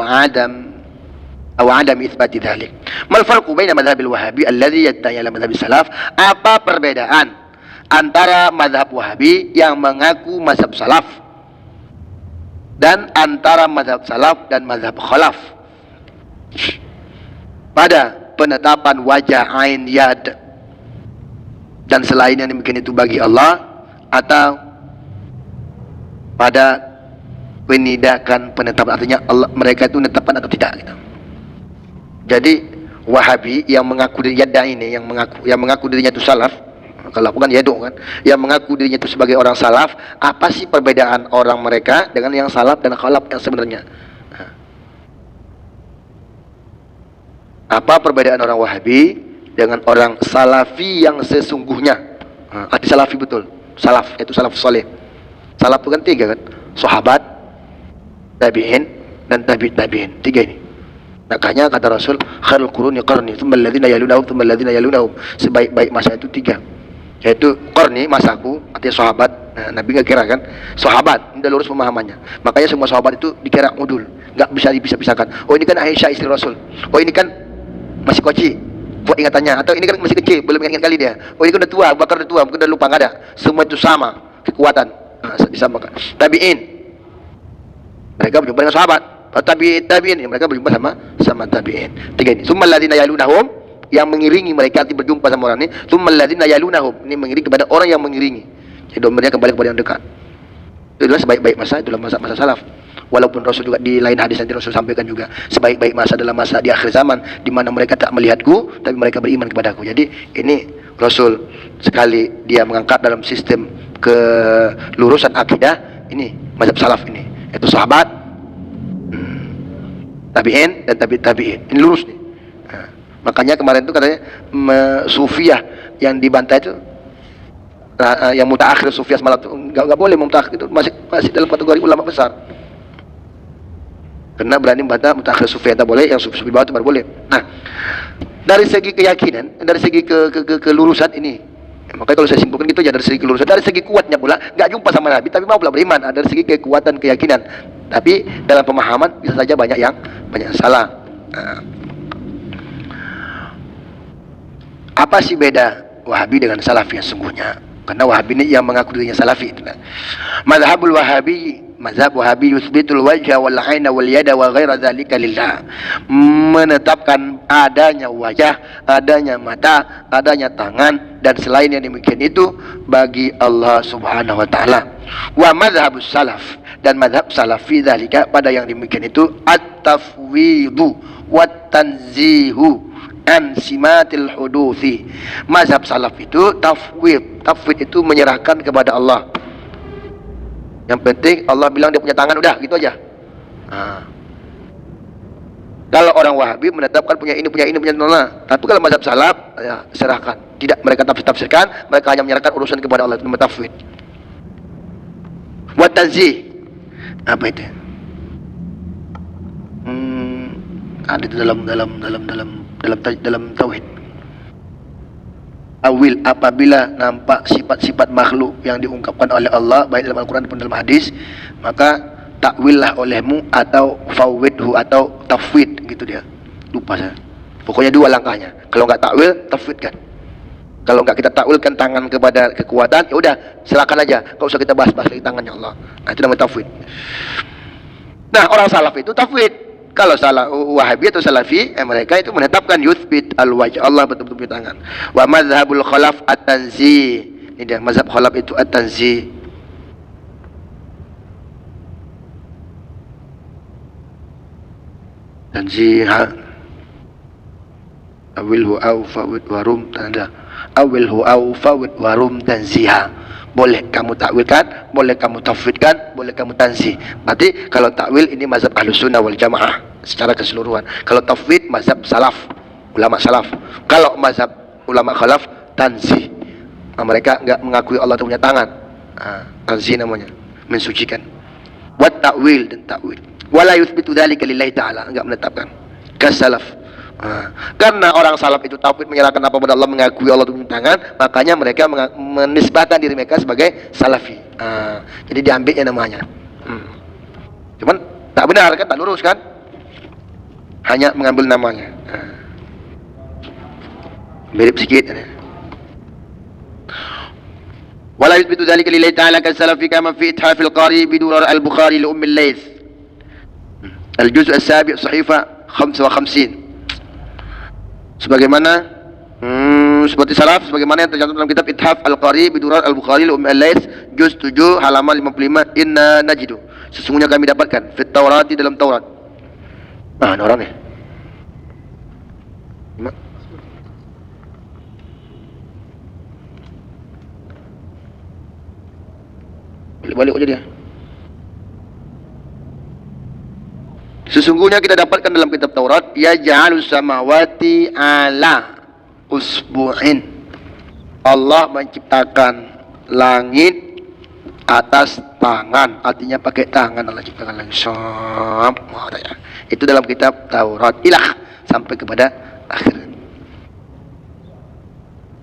adam itsbati dhalik. Mal farqu baina madhhabil wahabi alladhi yadda'i ala madhhabil salaf? Apa perbedaan antara madhab wahabi yang mengaku mazhab salaf dan antara madhab salaf dan madhab khalaf pada penetapan wajah, ain, yad dan selain yang demikian itu bagi Allah, atau pada penindakan penetapan, artinya Allah, mereka itu menetapkan atau tidak gitu. Jadi Wahabi yang mengaku diri yadda ini, yang mengaku dirinya itu salaf, kalau bukan yadu kan, yang mengaku dirinya itu sebagai orang salaf, apa sih perbedaan orang mereka dengan yang salaf dan khalaf yang sebenarnya? Apa perbedaan orang Wahabi dengan orang Salafi yang sesungguhnya? Arti Salafi betul, salaf itu salaf soleh. Salaf itu kan tiga kan, sahabat, tabi'in dan tabi'in, tiga ini. Makanya kata Rasul, khairul quruni qarni, tsumma alladziina yalunahum, tsumma alladziina yalunahum. Sebaik-baik masa itu tiga. yaitu qarni, masaku, artinya sahabat. Nah, Nabi nggak kira kan sahabat, udah lurus pemahamannya. Makanya semua sahabat itu dikira udul, nggak bisa dipisah-pisahkan. Oh ini kan Aisyah istri Rasul, oh ini kan masih kecil buat ingatannya, atau ini kan masih kecil belum ingat kali dia, oh ini kan udah tua, Abu Bakar udah tua, mungkin udah lupa, nggak ada. Semua itu sama kekuatan. Nah, disamakan. Tabiin, mereka berjumpa dengan sahabat. Tabiin, mereka berjumpa sama tabiin. Tiga ini. Tsummal ladzina yalunahum, yang mengiringi mereka nanti berjumpa sama orang ini. Tsummal ladzina yalunahum, ini mengiringi kepada orang yang mengiringi. Jadi mereka kembali kepada yang dekat. Itu adalah sebaik-baik masa, itulah masa salaf. Walaupun Rasul juga di lain hadis nanti Rasul sampaikan juga, sebaik-baik masa adalah masa di akhir zaman, di mana mereka tak melihatku tapi mereka beriman kepadaku. Jadi ini Rasul sekali dia mengangkat dalam sistem kelurusan akidah ini mazhab salaf ini, yaitu sahabat, tabi'in dan tabi'in. Ini lurus nih. Nah, makanya kemarin itu katanya sufiyah yang dibantai itu, yang mutaakhir sufiyah semalam itu enggak boleh, mutaakhir itu masih dalam kategori ulama besar. Karena berani membantah mutaakhir sufiyah tak boleh, yang sufi bawah itu baru boleh. Nah, dari segi keyakinan, dari segi kelurusan ini, makanya kalau saya simpulkan gitu ya, dari segi kelurusan, dari segi kuatnya pula nggak jumpa sama Nabi tapi mau pula beriman. Dari segi kekuatan keyakinan, tapi dalam pemahaman bisa saja banyak yang salah. Nah, apa sih beda Wahabi dengan Salafi yang sungguhnya? Karena Wahabi ini yang mengaku dirinya Salafi. Mazhabul Wahabi, mazhab Wahabi yuthbitul wajha wal aina wal yada wa ghaira dzalika lillah. Menetapkan adanya wajah, adanya mata, adanya tangan dan selain yang demikian itu bagi Allah Subhanahu wa taala. Wa mazhabus salaf, dan mazhab Salafi dzalika pada yang demikian itu at-tafwidu wat tanzihu an simatil huduthi. Mazhab salaf itu tafwid. Tafwid itu menyerahkan kepada Allah. Yang penting Allah bilang dia punya tangan, udah gitu aja. Nah, kalau orang Wahabi menetapkan punya ini, punya nona. Tapi kalau mazhab salaf ya serahkan. Tidak mereka tafsirkan, mereka hanya menyerahkan urusan kepada Allah. Itu namanya tafwid. Wa tanzih, apa itu? Ada itu dalam tauhid. Awil, apabila nampak sifat-sifat makhluk yang diungkapkan oleh Allah baik dalam Al-Quran maupun dalam hadis, maka takwillah olehmu atau fawwidhu atau tafwid gitu dia. Lupa saya. Pokoknya dua langkahnya. Kalau enggak takwil, tafwidkan. Kalau enggak kita takwilkan tangan kepada kekuatan, ya udah silakan aja. Enggak usah kita bahas-bahas lagi tangannya Allah. Nah, itu namanya tafwid. Nah, orang salaf itu tafwid. Kalau salah Wahabi atau Salafi, mereka itu menetapkan yuthbit al-wajh, Allah betul-betul punya tangan. Wa mazhabul khalaf at-tanzih. Ini dia mazhab khalaf itu at-tanzih. Tanziha. Awilhu au fawid warum tanda. Awilhu au fawid warum tanziha. Boleh kamu takwilkan, boleh kamu tafwidkan, boleh kamu tanzih. Berarti kalau takwil ini mazhab Ahlus Sunnah wal Jamaah secara keseluruhan. Kalau tafwid mazhab salaf, ulama salaf. Kalau mazhab ulama khalaf, tanzih. Nah, mereka enggak mengakui Allah itu punya tangan. Tanzih namanya, mensucikan. Wat takwil dan takwil. Wala yuthbitu dzalika lillahi ta'ala, enggak menetapkan. Kasalaf. Karena orang salaf itu tauhid menyerahkan apa kepada Allah, mengakui Allah itu punya tangan, makanya mereka menisbahkan diri mereka sebagai salafi. Jadi diambilnya namanya. Cuman tak benar kan, tak lurus kan? Hanya mengambil namanya. Mirip sedikit. Wala yuthbitu dzalika lillahi ta'ala kasalafi kama fi ithafil qari bidurar al-Bukhari li Ummi al-Laits. Al-juz' as-sabi' sahifa 55. Sebagaimana seperti salaf, sebagaimana yang tercantum dalam kitab Ithaf Al-Qari Bidurar Al-Bukhari Ummi Al-Laits juz 7 halaman 55, inna najidu, sesungguhnya kami dapatkan fit Taurati, dalam Taurat. Ada orang ni. Balik aja dia. Sesungguhnya kita dapatkan dalam kitab Taurat, ya ja'alus samawati ala usbu'in. Allah menciptakan langit atas tangan, artinya pakai tangan Allah ciptakan langit. Itu dalam kitab Taurat. Ilah sampai kepada akhir.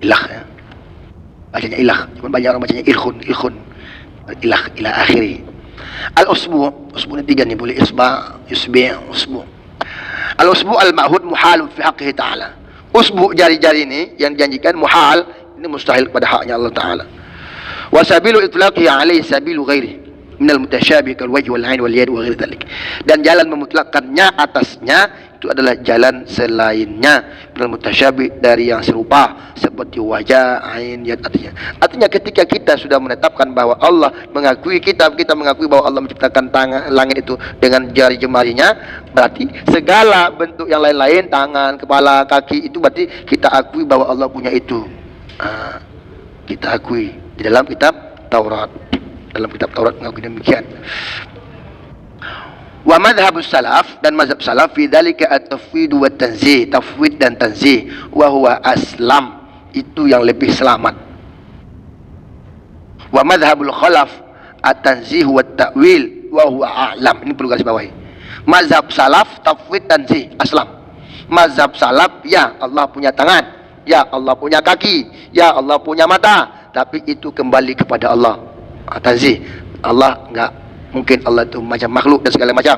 Ilah ya. bacanya ilah, cuma banyak orang bacanya ilkhun, ilah ila akhiri. Al-usbu, usbu ni 3 ni, boleh isba, yusbi', usbu. Al-usbu al-ma'hud muhalun fi haqqihi ta'ala. Usbu jari-jari ini yang dijanjikan muhal, ini mustahil pada haknya Allah Ta'ala. Wa sabilu itlaqihi alaihi sabilu ghairi minal mutasyabih kal wajh wal ain wal yad wa ghairi dzalik. Dan jalan memutlakkannya atasnya itu adalah jalan selainnya, minal mutasyabih, dari yang serupa seperti wajah, ain, yad. Artinya ketika kita sudah menetapkan bahwa Allah mengakui kita mengakui bahwa Allah menciptakan tangan langit itu dengan jari jemarinya, berarti segala bentuk yang lain-lain, tangan, kepala, kaki, itu berarti kita akui bahwa Allah punya itu. Kita akui di dalam kitab Taurat. Dalam kitab Taurat mengakui demikian. Wa madhhabus salaf, dan mazhab salaf fi dzalika at-tafwid wa tanzih, tafwid dan tanzih, wa huwa aslam, itu yang lebih selamat. Wa madhhabul khalaf at-tanzih wa at-ta'wil wa huwa a'lam. Ini perlu garis bawahi. Mazhab salaf tafwid tanzih aslam. Mazhab salaf, ya Allah punya tangan, ya Allah punya kaki, ya Allah punya mata, tapi itu kembali kepada Allah. Tanzih, Allah enggak mungkin Allah itu macam makhluk dan segala macam.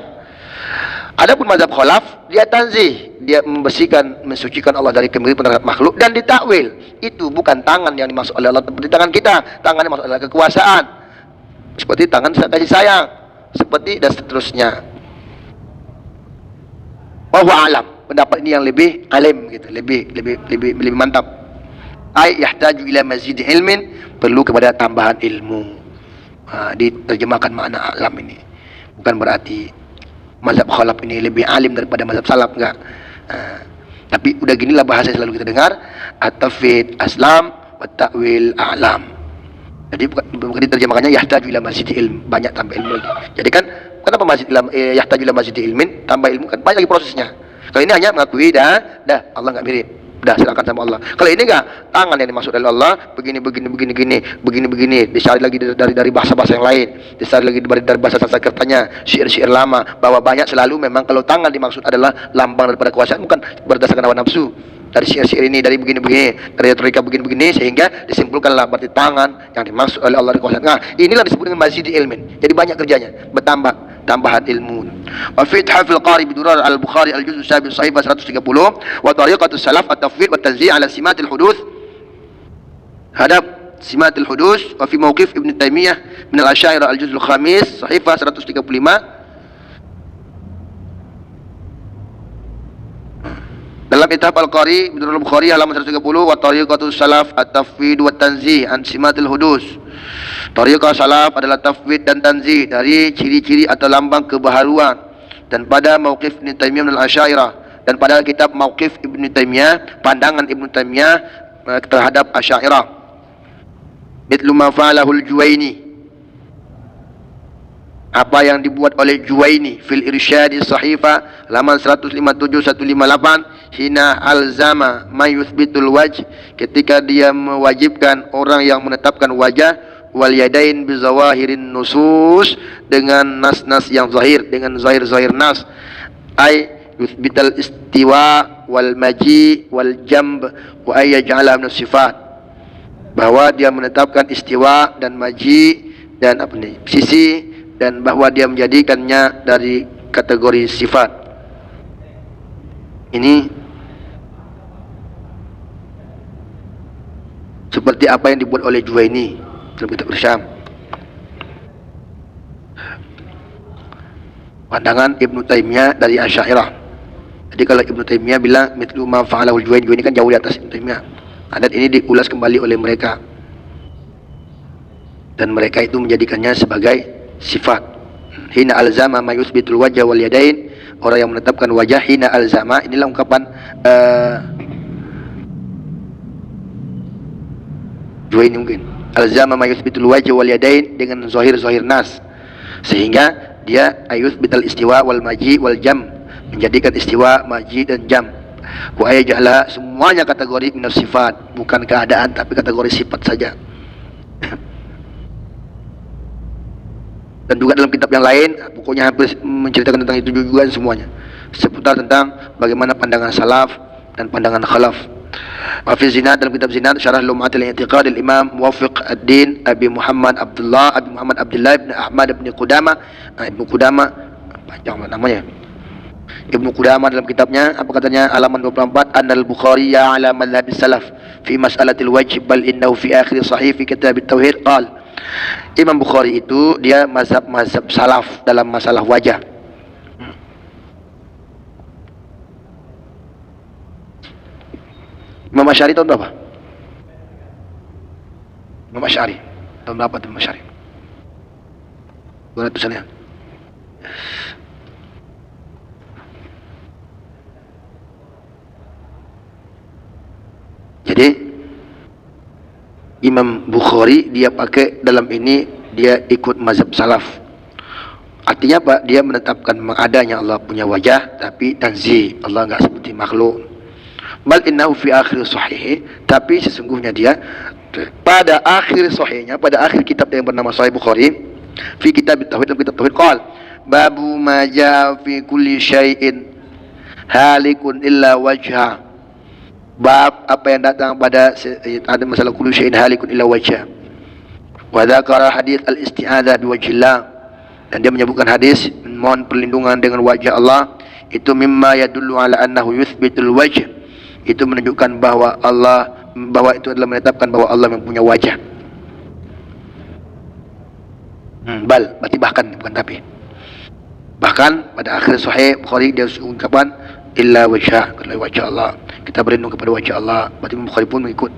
Adapun mazhab khalaf, dia tanzih, dia membersihkan, mensucikan Allah dari kemiripan terhadap makhluk, dan ditakwil. Itu bukan tangan yang dimaksud oleh Allah seperti tangan kita. Tangan yang dimaksud adalah kekuasaan, seperti tangan kasih sayang, seperti dan seterusnya. Wallahu a'lam. Pendapat ini yang lebih alim gitu, lebih mantap. Ai yahtaju ila mazid ilmin, perlu kepada tambahan ilmu. Diterjemahkan makna alam ini. Bukan berarti mazhab khalaf ini lebih alim daripada mazhab salaf, enggak. Tapi udah ginilah bahasa yang selalu kita dengar, at-tafwid aslam wa ta'wil a'lam. Jadi bukan diterjemahkannya yahtaju ila mazid ilm, banyak tambah ilmu lagi. Jadi kan kenapa mazid yahtaju ila mazid ilmin, tambah ilmu, kan banyak lagi prosesnya. Kalau ini hanya mengakui dah Allah enggak mirip. Dah silakan sama Allah. Kalau ini enggak, tangan yang dimaksud oleh Allah begini, dicari lagi dari bahasa-bahasa yang lain, dicari lagi dari bahasa Sanskertanya, syair-syair lama, bahwa banyak selalu memang kalau tangan dimaksud adalah lambang daripada kekuasaan, bukan berdasarkan hawa nafsu. Dari syair-syair ini, dari begini, dari retorika begini, sehingga disimpulkanlah berarti tangan yang dimaksud oleh Allah kekuasaan. Nah, inilah disebut dengan mazid ilmin. Jadi banyak kerjanya, bertambah tambahan ilmu. Wa fi Ithafil Qari bidurar al-Bukhari al-juz' as-sabi sahifah 130, wa tariqatus salaf at-tafwid wa tanzih ala simatil huduth, hadap simatil huduth, wa fi mawqif Ibn Taimiyah min al-Asy'ariyah al-juz' al-khamis sahifah 135. Dalam Ithaf al-Qari bidurar al-Bukhari halaman 130, wa tariqatus salaf at-tafwid wa tanzih an simatil huduth. Tariqah salaf adalah tafwid dan tanzih dari ciri-ciri atau lambang kebaharuan. Dan pada mauqif Ibn Taimiyah min al-Asy'ariyah, dan pada kitab mauqif Ibn Taimiyah, pandangan Ibn Taimiyah terhadap Asy'ariyah, mithlu ma fa'alahu al-Juwaini, apa yang dibuat oleh Juwaini fil irsyad sahifah halaman 157-158, hina alzama man yuthbitul wajh, ketika dia mewajibkan orang yang menetapkan wajah, wal yadain bi zawahirin nusus, dengan nas-nas yang zahir, dengan zahir-zahir nas, ay yuthbital istiwa wal maji wal jamb wa ay yaj'ala min sifat, bahwa dia menetapkan istiwa dan maji dan sisi, dan bahwa dia menjadikannya dari kategori sifat. Ini seperti apa yang dibuat oleh Juwaini dalam kitab Irsyam. Pandangan Ibn Taimiyah dari Asy'ariyah. Jadi kalau Ibn Taimiyah bilang mithlu ma fa'alahu al-Juwaini, Juwaini kan jauh di atas Ibn Taimiyah. Adat ini diulas kembali oleh mereka, dan mereka itu menjadikannya sebagai sifat. Hina alzama ma yuthbitul wajha wal yadain, orang yang menetapkan wajah. Hina alzama, inilah ungkapan Juwaini mungkin. Alzama ma yuthbitul wajha wal yadain, dengan zahir-zahir nas, sehingga dia ayuthbital istiwa wal maji wal jam, menjadikan istiwa, maji dan jam. Wa ayja'ala, semuanya kategori minas sifat, bukan keadaan tapi kategori sifat saja. Dan juga dalam kitab yang lain, pokoknya hampir menceritakan tentang itu juga semuanya, seputar tentang bagaimana pandangan salaf dan pandangan khalaf. Wa fi Zinad, dalam kitab Zinad Syarah Lum'atul I'tiqad Imam Muwaffiq Ad-Din Abi Muhammad Abdullah bin Ahmad bin Qudamah. Ibnu Qudamah panjang namanya. Ibnu Qudamah dalam kitabnya apa katanya, halaman 24, Annal Bukhari ya ala madhhab salaf fi mas'alatil wajib bal innahu fi akhir sahih fi kitab at-tauhid qala. Imam Bukhari itu dia mazhab salaf dalam masalah wajah. Imam Asy'ari tahun berapa? Imam Asy'ari tahun berapa Imam Asy'ari? 200-an ya. Jadi Imam Bukhari dia pakai dalam ini, dia ikut mazhab salaf. Artinya apa? Dia menetapkan adanya Allah punya wajah, tapi tanzih, Allah enggak seperti makhluk. Bal innahu fi akhir sahih, tapi sesungguhnya dia pada akhir sahihnya, pada akhir kitab yang bernama Sahih Bukhari, fi kitab tauhid, dalam kitab tauhid qala babu ma jaa fi kulli syai'in halikun illa wajha. Bab apa yang datang pada ada masalah kullu syai'in halikun illa wajha. Wa dzakara hadits al-isti'adzah bi wajhillah, dan dia menyebutkan hadis mohon perlindungan dengan wajah Allah, itu mimma yadullu ala annahu yuthbitul wajh, itu menunjukkan bahwa itu adalah menetapkan bahwa Allah mempunyai wajah. Berarti bahkan, bukan tapi. Bahkan pada akhir Sahih Bukhari dia ungkapan illa wajah, kecuali wajah Allah. Kita berlindung kepada wajah Allah. Berarti Imam Bukhari pun mengikut.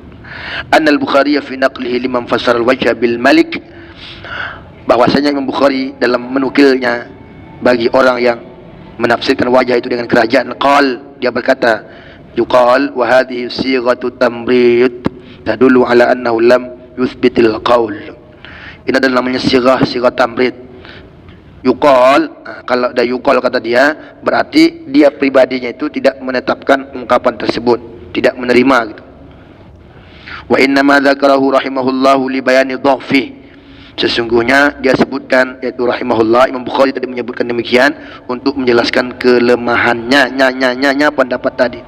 Annal Bukhari fi naqlihi liman fassara al-wajha bil malik, bahwasanya Imam Bukhari dalam menukilnya bagi orang yang menafsirkan wajah itu dengan kerajaan, qal, dia berkata, yuqal wa hadhihi sighatu tamrid tadullu ala annahu lam yuthbitil qaul. Ini adalah namanya sighah tamrid. Yuqal, kalau ada yuqal kata dia, berarti dia pribadinya itu tidak menetapkan ungkapan tersebut, tidak menerima gitu. Wa inna ma dzakarahu rahimahullahu li bayani dha'fi, sesungguhnya dia sebutkan, yaitu rahimahullah, Imam Bukhari tadi menyebutkan demikian untuk menjelaskan kelemahannya pendapat tadi.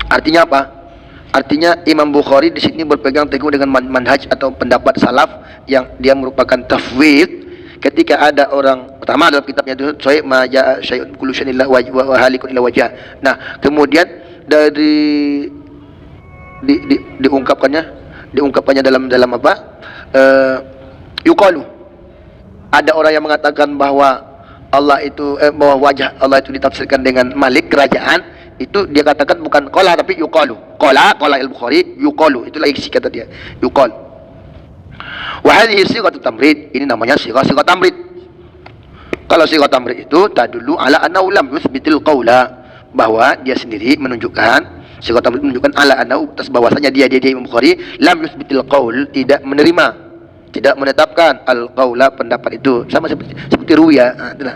Artinya apa? Artinya Imam Bukhari di sini berpegang teguh dengan manhaj atau pendapat salaf yang dia merupakan tafwid. Ketika ada orang pertama dalam kitabnya itu sahih ma jaa syai'un kullu syai'in illa wajh wa halikun illa wajh. Nah, kemudian dari diungkapkannya dalam apa? Yuqalu. Ada orang yang mengatakan bahwa Allah itu bahwa wajah Allah itu ditafsirkan dengan malik, kerajaan. Itu dia katakan bukan qala tapi yuqalu. Qala al-Bukhari, yuqalu. Itulah isi kata dia. Yuqal. Wa hadhihi sighatu tamrid. Ini namanya sighah tamrid. Kalau sighah tamrid itu tadullu ala annahu lam yuthbitil qaula, bahwa dia sendiri menunjukkan, sighah tamrid menunjukkan ala annahu, atas bahwasanya dia Imam Bukhari lam yuthbitil qaul, tidak menerima, tidak menetapkan al-qaula, pendapat itu. Sama seperti ruya. Itulah.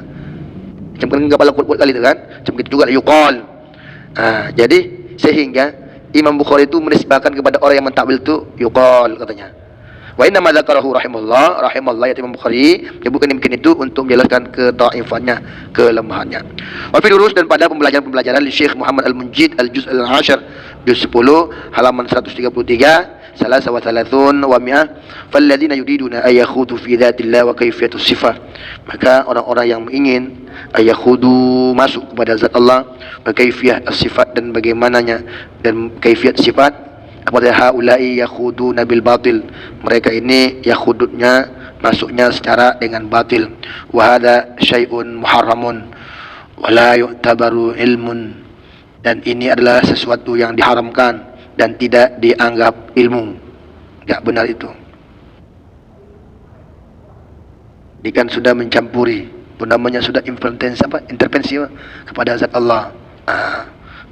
Macam kepala kuat kali itu kan. Macam itu juga yuqal. Jadi sehingga Imam Bukhari itu menisbahkan kepada orang yang mentakwil itu yuqal katanya. Wa inna ma dzakarahu rahimahullah ya Imam Bukhari menyebutkan demikian itu untuk menjelaskan kedhaifannya, kelemahannya. Wa fi durus, dan pada pembelajaran li Syekh Muhammad Al-Munjid al-Juz' al-Ashar juz 10 halaman 133, salasa wa thalathun wa mi'ah, falladzina yuriduna ayakhudu fi dzatillah wa kaifiyatus sifat, maka orang-orang yang ingin ayakhudu, masuk kepada zat Allah, wa kaifiyah as-sifat, dan bagaimananya dan kaifiyat sifat, kepada haula'i yakhuduna bil batil, mereka ini yakhudutnya, masuknya secara dengan batil. Wa hadza syai'un muharramun wa la yu'tabaru ilmun, dan ini adalah sesuatu yang diharamkan dan tidak dianggap ilmu. Enggak benar itu. Ini kan sudah mencampuri, namanya sudah intervensi kepada zat Allah.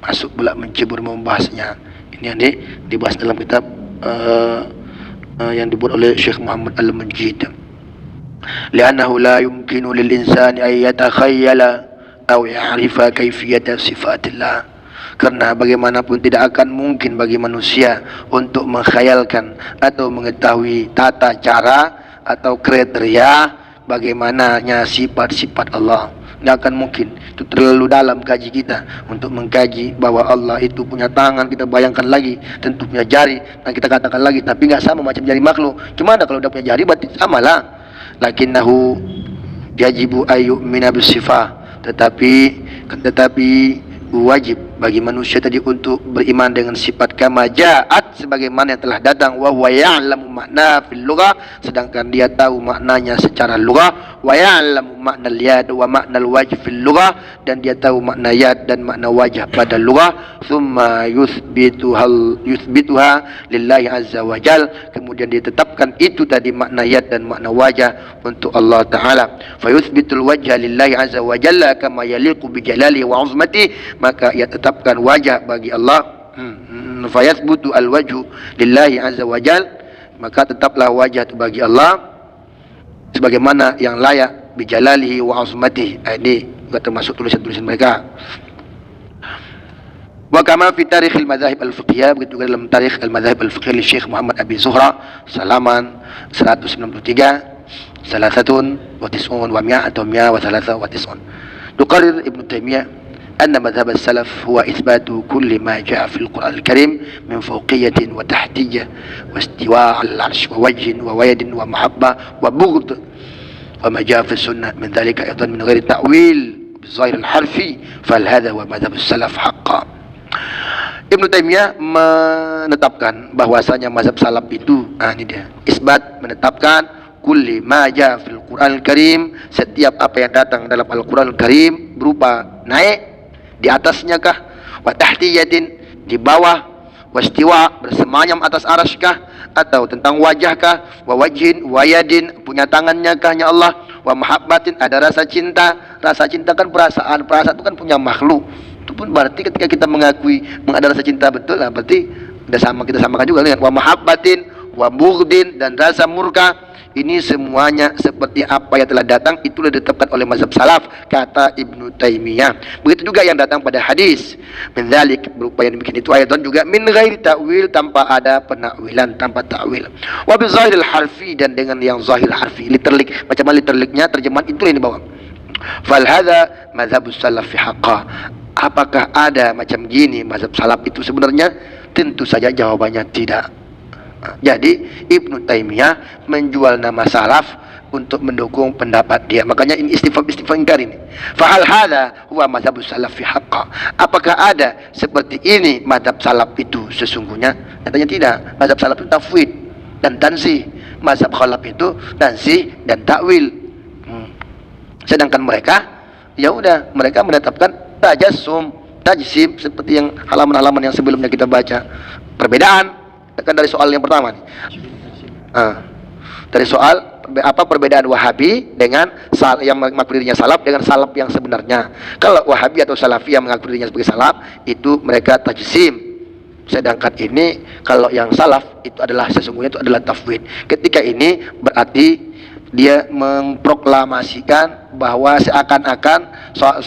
Masuk pula mencebur membahasnya. Ini yang dibahas dalam kitab yang dibuat oleh Syekh Muhammad Al-Munjid. Li'annahu la yumkinu lil insani an yatakhayyala aw ya'rifa kaifiyata sifatillah, karena bagaimanapun tidak akan mungkin bagi manusia untuk menghayalkan atau mengetahui tata cara atau kriteria bagaimananya sifat-sifat Allah. Tidak akan mungkin. Itu terlalu dalam kaji kita untuk mengkaji bahwa Allah itu punya tangan. Kita bayangkan lagi, tentu punya jari, dan kita katakan lagi, tapi nggak sama macam jari makhluk. Cuma ada kalau udah punya jari berarti samalah. Lakinnahu yajibu ayyumina bisifah, tetapi wajib bagi manusia tadi untuk beriman dengan sifat kama ja'at, sebagaimana yang telah datang. Wa huwa ya'lamu makna fil lughah, sedangkan dia tahu maknanya secara lughah. Wa ya'lamu makna al-yad wa makna al-wajh fil lughah, dan dia tahu makna yad dan makna wajah pada lughah. Thumma yuthbituha lillahi azza wa jal, kemudian ditetapkan itu tadi makna yad dan makna wajah untuk Allah Ta'ala. Fa yuthbitul wajha lillahi azza wa jalla kama yaliqu bi jalalihi wa 'azmatihi, maka ia tetapkan wajah bagi Allah. Fa yathbutu al-wajhu lillahi azza wa jal, maka tetaplah wajah itu bagi Allah sebagaimana yang layak bi jalalihi wa 'azmatihi. Ini juga termasuk tulisan-tulisan mereka. Wa kama fi tarikh al-madhahib al-fiqhiyah, begitu juga dalam tarikh al-madhahib al-fiqhiyah li Syekh Muhammad Abi Zuhra, salaman 193, salasatun wa tis'un wa mi'a atau mi'a wa thalatha wa tis'un. Tuqarrir Ibn Taymiyah anna madhhab as-salaf huwa ithbatu kulli ma ja'a fil Qur'an al-Karim min fawqiyatin wa tahtiyyah wa istiwa' al-'arsh wa wajhin wa wayadin wa mahabbah wa bughd wa ma ja'a fi sunnah min dhalika aidan min ghairi ta'wil bizahir al-harfi, fal hadha wa madhhab as-salaf haqqan. Ibnu Taimiyah menetapkan bahwasanya mazhab salaf itu, ini dia, isbat, menetapkan kulli ma jaa fil Qur'anil Karim, setiap apa yang datang dalam Al-Qur'anul Karim berupa naik di atasnya kah, wa tahtiyatin di bawah, wastiwa bersemayam atas arasy kah, atau tentang wajah kah, wa wajhin wa yadin punya tangannya kah hanya Allah, wa mahabbatin ada rasa cinta. Rasa cinta kan perasaan itu kan punya makhluk. Itu pun berarti ketika kita mengakui ada rasa cinta betul lah, berarti udah sama, kita samakan juga dengan wa mahabbatin wa bughdin dan rasa murka. Ini semuanya seperti apa yang telah datang, itulah ditetapkan oleh mazhab salaf, kata Ibnu Taimiyah. Begitu juga yang datang pada hadis min dzalik, berupa yang demikian itu ayatan juga min ghairi ta'wil, tanpa ada penakwilan, tanpa ta'wil. Wa bi zahiril harfi, dan dengan yang zahir harfi, literalik, macam mana literliknya, terjemahan itu yang dibawa. Fal hadza madzhabus salaf fi haqqah. Apakah ada macam gini mazhab salaf itu sebenarnya? Tentu saja jawabannya tidak. Jadi Ibnu Taimiyah menjual nama salaf untuk mendukung pendapat dia. Makanya ini istifham ingkar ini. Fa hal hadza huwa madzhabus salaf fi haqqah. Apakah ada seperti ini mazhab salaf itu sesungguhnya? Nyatanya tidak. Mazhab salaf itu tafwid dan tansih. Mazhab khalaf itu tansih dan takwil. Sedangkan mereka, ya udah, mereka menetapkan tajassum, tajsim, seperti yang halaman-halaman yang sebelumnya kita baca. Perbedaan kan dari soal yang pertama nih. Dari soal apa perbedaan Wahabi dengan yang mengaku dirinya salaf dengan salaf yang sebenarnya. Kalau Wahabi atau Salafi yang mengaku dirinya sebagai salaf, itu mereka tajsim. Sedangkan ini kalau yang salaf itu adalah sesungguhnya itu adalah tafwid. Ketika ini berarti dia memproklamasikan bahwa seakan-akan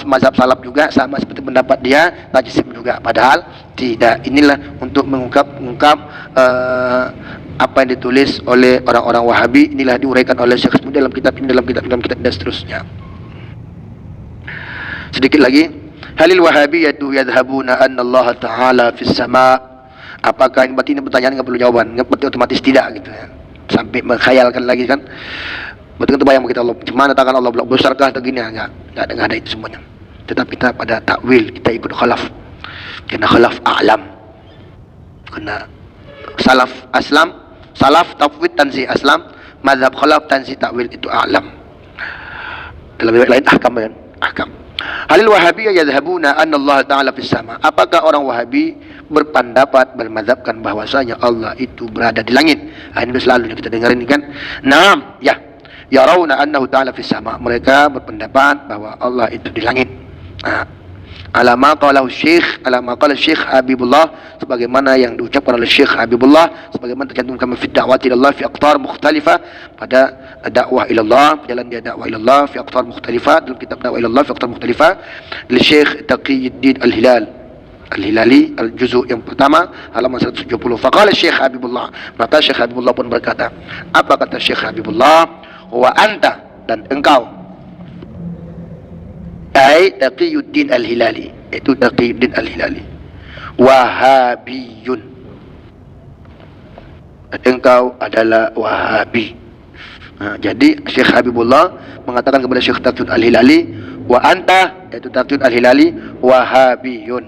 mazhab salaf juga sama seperti pendapat dia, tajsim juga, padahal tidak. Inilah untuk mengungkap apa yang ditulis oleh orang-orang Wahabi. Inilah diuraikan oleh Syekh Ismail dalam kitab ini, dalam kitab dan seterusnya. Sedikit lagi, halil wahabiyatu yadhhabuna anna Allah Ta'ala fis sama'. Apakah ini, berarti ini pertanyaan nggak perlu jawaban, nggak berarti otomatis tidak gitu ya. Sampai mengkhayalkan lagi kan. Betul kan, terbayang kita Allah, gimana tangan Allah besarkah atau gini, enggak ada itu semuanya. Tetap kita pada takwil, kita ikut khalaf. Karena khalaf a'lam. Karena salaf tafwid tanzih aslam, mazhab khalaf tanzih takwil itu a'lam. Dalam riwayat lain ahkam kan? Ahkam. Halil wahabiyah yadhhabuna anna Allah Ta'ala fis sama'. Apakah orang Wahabi berpendapat, bermazhabkan bahwasanya Allah itu berada di langit? Ini selalu kita dengar ini kan. Naam, ya. Yarawna annahu ta'ala fis sama'. Mereka berpendapat bahwa Allah itu di langit. Alama qala Syekh Habibullah, sebagaimana yang diucapkan oleh Syekh Habibullah, sebagaimana tercantumkan fi da'wati ilallah fi aqtar mukhtalifah, pada dakwah ilallah, jalan dia dakwah ilallah fi aqtar mukhtalifah, dalam kitab dakwah ilallah fi aqtar mukhtalifah li Syekh Taqiyuddin Al-Hilali, al-juzu yang pertama, halaman 170. Faqala Syekh Habibullah, maka Syekh Habibullah pun berkata, apa kata Syekh Habibullah? Wa anta, dan engkau, Ai Taqiyuddin Al-Hilali, itu Taqiyuddin Al-Hilali. Wahabiyun, engkau adalah Wahabi. Jadi Syekh Habibullah mengatakan kepada Syekh Taqiyuddin Al-Hilali, wa anta, yaitu Taqiyuddin Al-Hilali, Wahabiyun.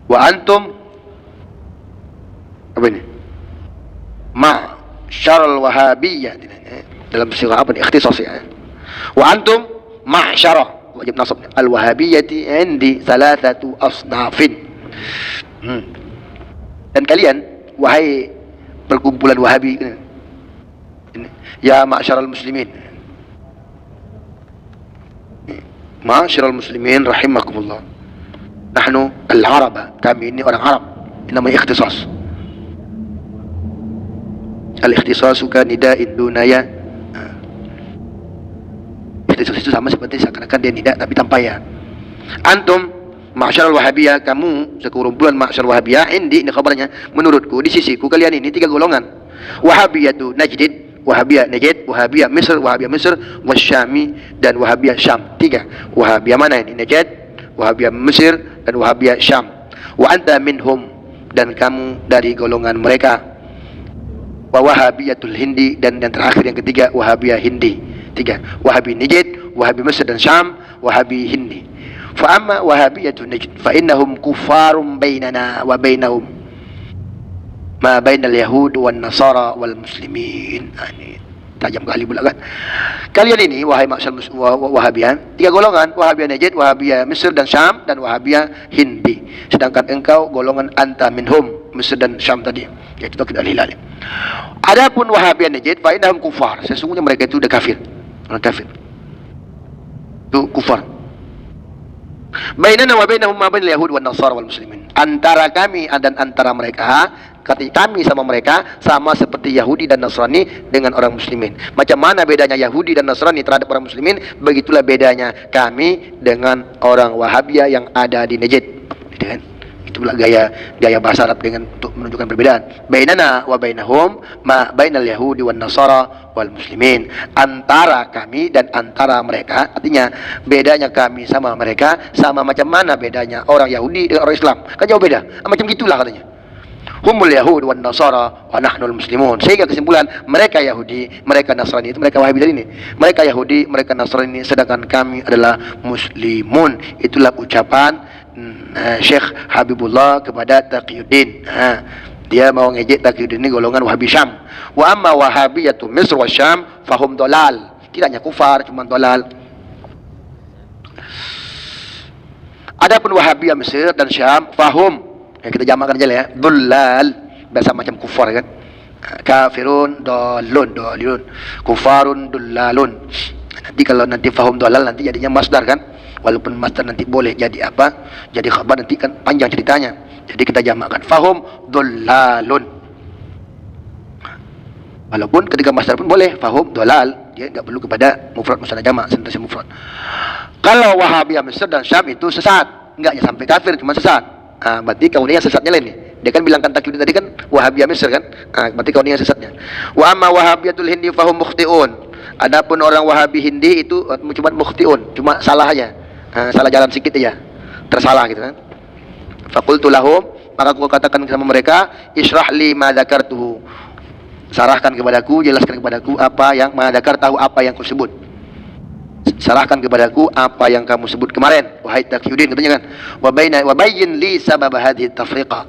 Wa antum, apa ini? Ma'syarul Wahabiyyah, dalam sirah apa ini? Ikhtisas ya. Wa antum ma'syarah, wajib nasab, al-Wahabiyyati indi thalathatu asnafin. Dan kalian, wahai perkumpulan Wahabi, ya ma'syaral muslimin, ma'syaral muslimin rahimakumullah, nahnu al-araba, kami ini orang Arab, ini namanya ikhtisas. Al-ikhtisasu ka nida'in dunaya. Ikhtisas itu sama seperti seakan-akan dia nida tapi tanpa ya. Antum ma'syarul Wahabiyah, kamu sekumpulan ma'syarul Wahabiyah, ini kabarnya, menurutku, di sisiku, kalian ini tiga golongan. Wahabiyatu Najdid, Wahabiyah Najd, Wahabiyah Misr, Wahabiyah Misr, Wasyami, dan Wahabiyah Syam. Tiga. Wahabiyah mana ini? Najd, Wahabiyah Mesir, dan Wahabiyah Syam. Wa anta minhum, dan kamu dari golongan mereka. Wa Wahabiyatul Hindi, dan yang terakhir yang ketiga Wahabiyah Hindi. Tiga. Wahabi Najd, Wahabi Mesir dan Syam, Wahabi Hindi. Fa amma Wahabiyatul Najd fa innahum kufarum bainana wa bainahum ma bainal yahud wan nasara wal muslimin. Ini tajam kali pula kan. Kalian ini wahai maksud Wahabiyah, tiga golongan, Wahabiyah Najd, Wahabiyah Mesir dan Syam, dan Wahabiyah Hindi. Sedangkan engkau golongan anta minhum, Mesir dan Syam tadi, yaitu Taqiyuddin Al-Hilali. Adapun Wahabiyah Najd fa innahum kufar, sesungguhnya mereka itu sudah kafir. Orang kafir itu kufar. Bainana wa bainahum ma bainal yahud wan nasara wal muslimin, antara kami dan antara mereka, kami sama mereka sama seperti Yahudi dan Nasrani dengan orang muslimin. Macam mana bedanya Yahudi dan Nasrani terhadap orang muslimin, begitulah bedanya kami dengan orang Wahabiyah yang ada di Najd. Gitu kan? Itulah gaya bahasa Arab dengan untuk menunjukkan perbedaan. Bainana wa bainahum ma bainal yahudi wan nasara wal muslimin, antara kami dan antara mereka, artinya bedanya kami sama mereka sama macam mana bedanya orang Yahudi dengan orang Islam, kan jauh beda, macam gitulah katanya. Humul yahud wan nasara wa nahnul muslimun, sehingga kesimpulan mereka Yahudi, mereka Nasrani, itu mereka Wahabi tadi ini, mereka Yahudi, mereka Nasrani, sedangkan kami adalah muslimun. Itulah ucapan Syekh Habibullah kepada Taqiyuddin. Dia mau ngejek Taqiyuddin ini golongan Wahabi Syam. Wa amma Wahabiyatu Misr wa Syam fahum dolal, tidak hanya kufar, cuma dolal. Adapun Wahabiyah Mesir dan Syam fahum, yang kita jamakan aja lah ya, dolal, biasa macam kufar kan. Kafirun dolun, dolun, kufarun dolalun. Nanti kalau nanti fahum dolal nanti jadinya masdar kan. Walaupun masdar nanti boleh jadi apa? Jadi khabar, nanti kan panjang ceritanya. Jadi kita jamakkan fahum dolalun. Walaupun ketika masdar pun boleh fahum dolal, dia enggak perlu kepada mufrad musanna jamak, sentence mufrad. Kalau Wahabiyah Mesir dan Syam itu sesat, enggak sampai kafir, cuma sesat. Berarti kauniyah sesatnya lain nih. Dia kan bilangkan Taqiyuddin tadi kan Wahabiyah Mesir kan. Berarti kauniyah sesatnya. Wa amma Wahabiyatul Hindi fahum mukhtiun. Adapun orang Wahabi Hindi itu cuma mukhtiun, cuma salah aja. Salah jalan sedikit aja, tersalah gitu kan. Faqultu lahum, maka aku katakan sama mereka, isyrah li ma dzakartuhu, sarahkan kepadaku, jelaskan kepadaku apa yang ma dzakartahu, apa yang aku sebut. Sarahkan kepadaku apa yang kamu sebut kemarin, wahai Taqiyuddin, katanya kan. Wa bayyin li sabab hadhihi tafriqah,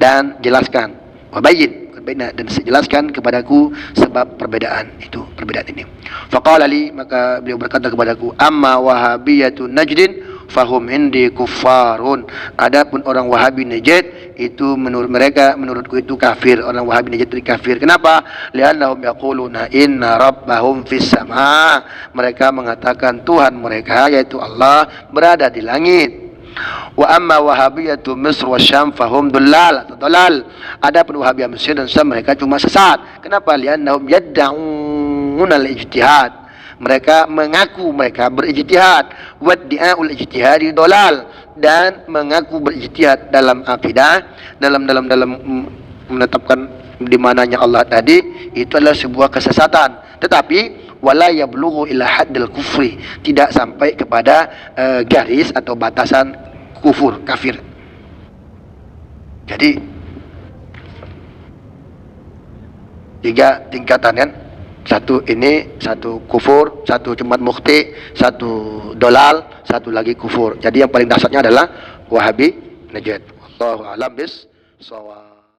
dan jelaskan, wa bayyin, dan jelaskan kepadaku sebab perbedaan itu, perbedaan ini. Faqala li, maka beliau berkata kepadaku, amma Wahabiyatu Najdin fahum indi kuffarun. Adapun orang Wahabi Najd itu menurut mereka, menurutku itu kafir. Orang Wahabi Najd itu kafir. Kenapa? Li'annahum yaquluna inna rabbahum fis sama. Mereka mengatakan Tuhan mereka yaitu Allah berada di langit. Wa amma Wahabiyatu Misr wa Syam fahum dullal atau dolal. Adapun Wahabiyah Mesir dan Syam mereka cuma sesat. Kenapa? Li'annahum yadda'un al-ijtihad. Mereka mengaku mereka berijtihad. Waddi'aul ijtihadi dolal, dan mengaku berijtihad dalam akidah, dalam menetapkan di mananya Allah tadi, itu adalah sebuah kesesatan. Tetapi wala yablughu ila haddil kufri, tidak sampai kepada garis atau batasan kufur, kafir. Jadi 3 tingkatan kan. Satu ini, satu kufur, satu cumat mukhti, satu dolal, satu lagi kufur. Jadi yang paling dasarnya adalah Wahabi Najd. Wallahu a'lam bis shawab.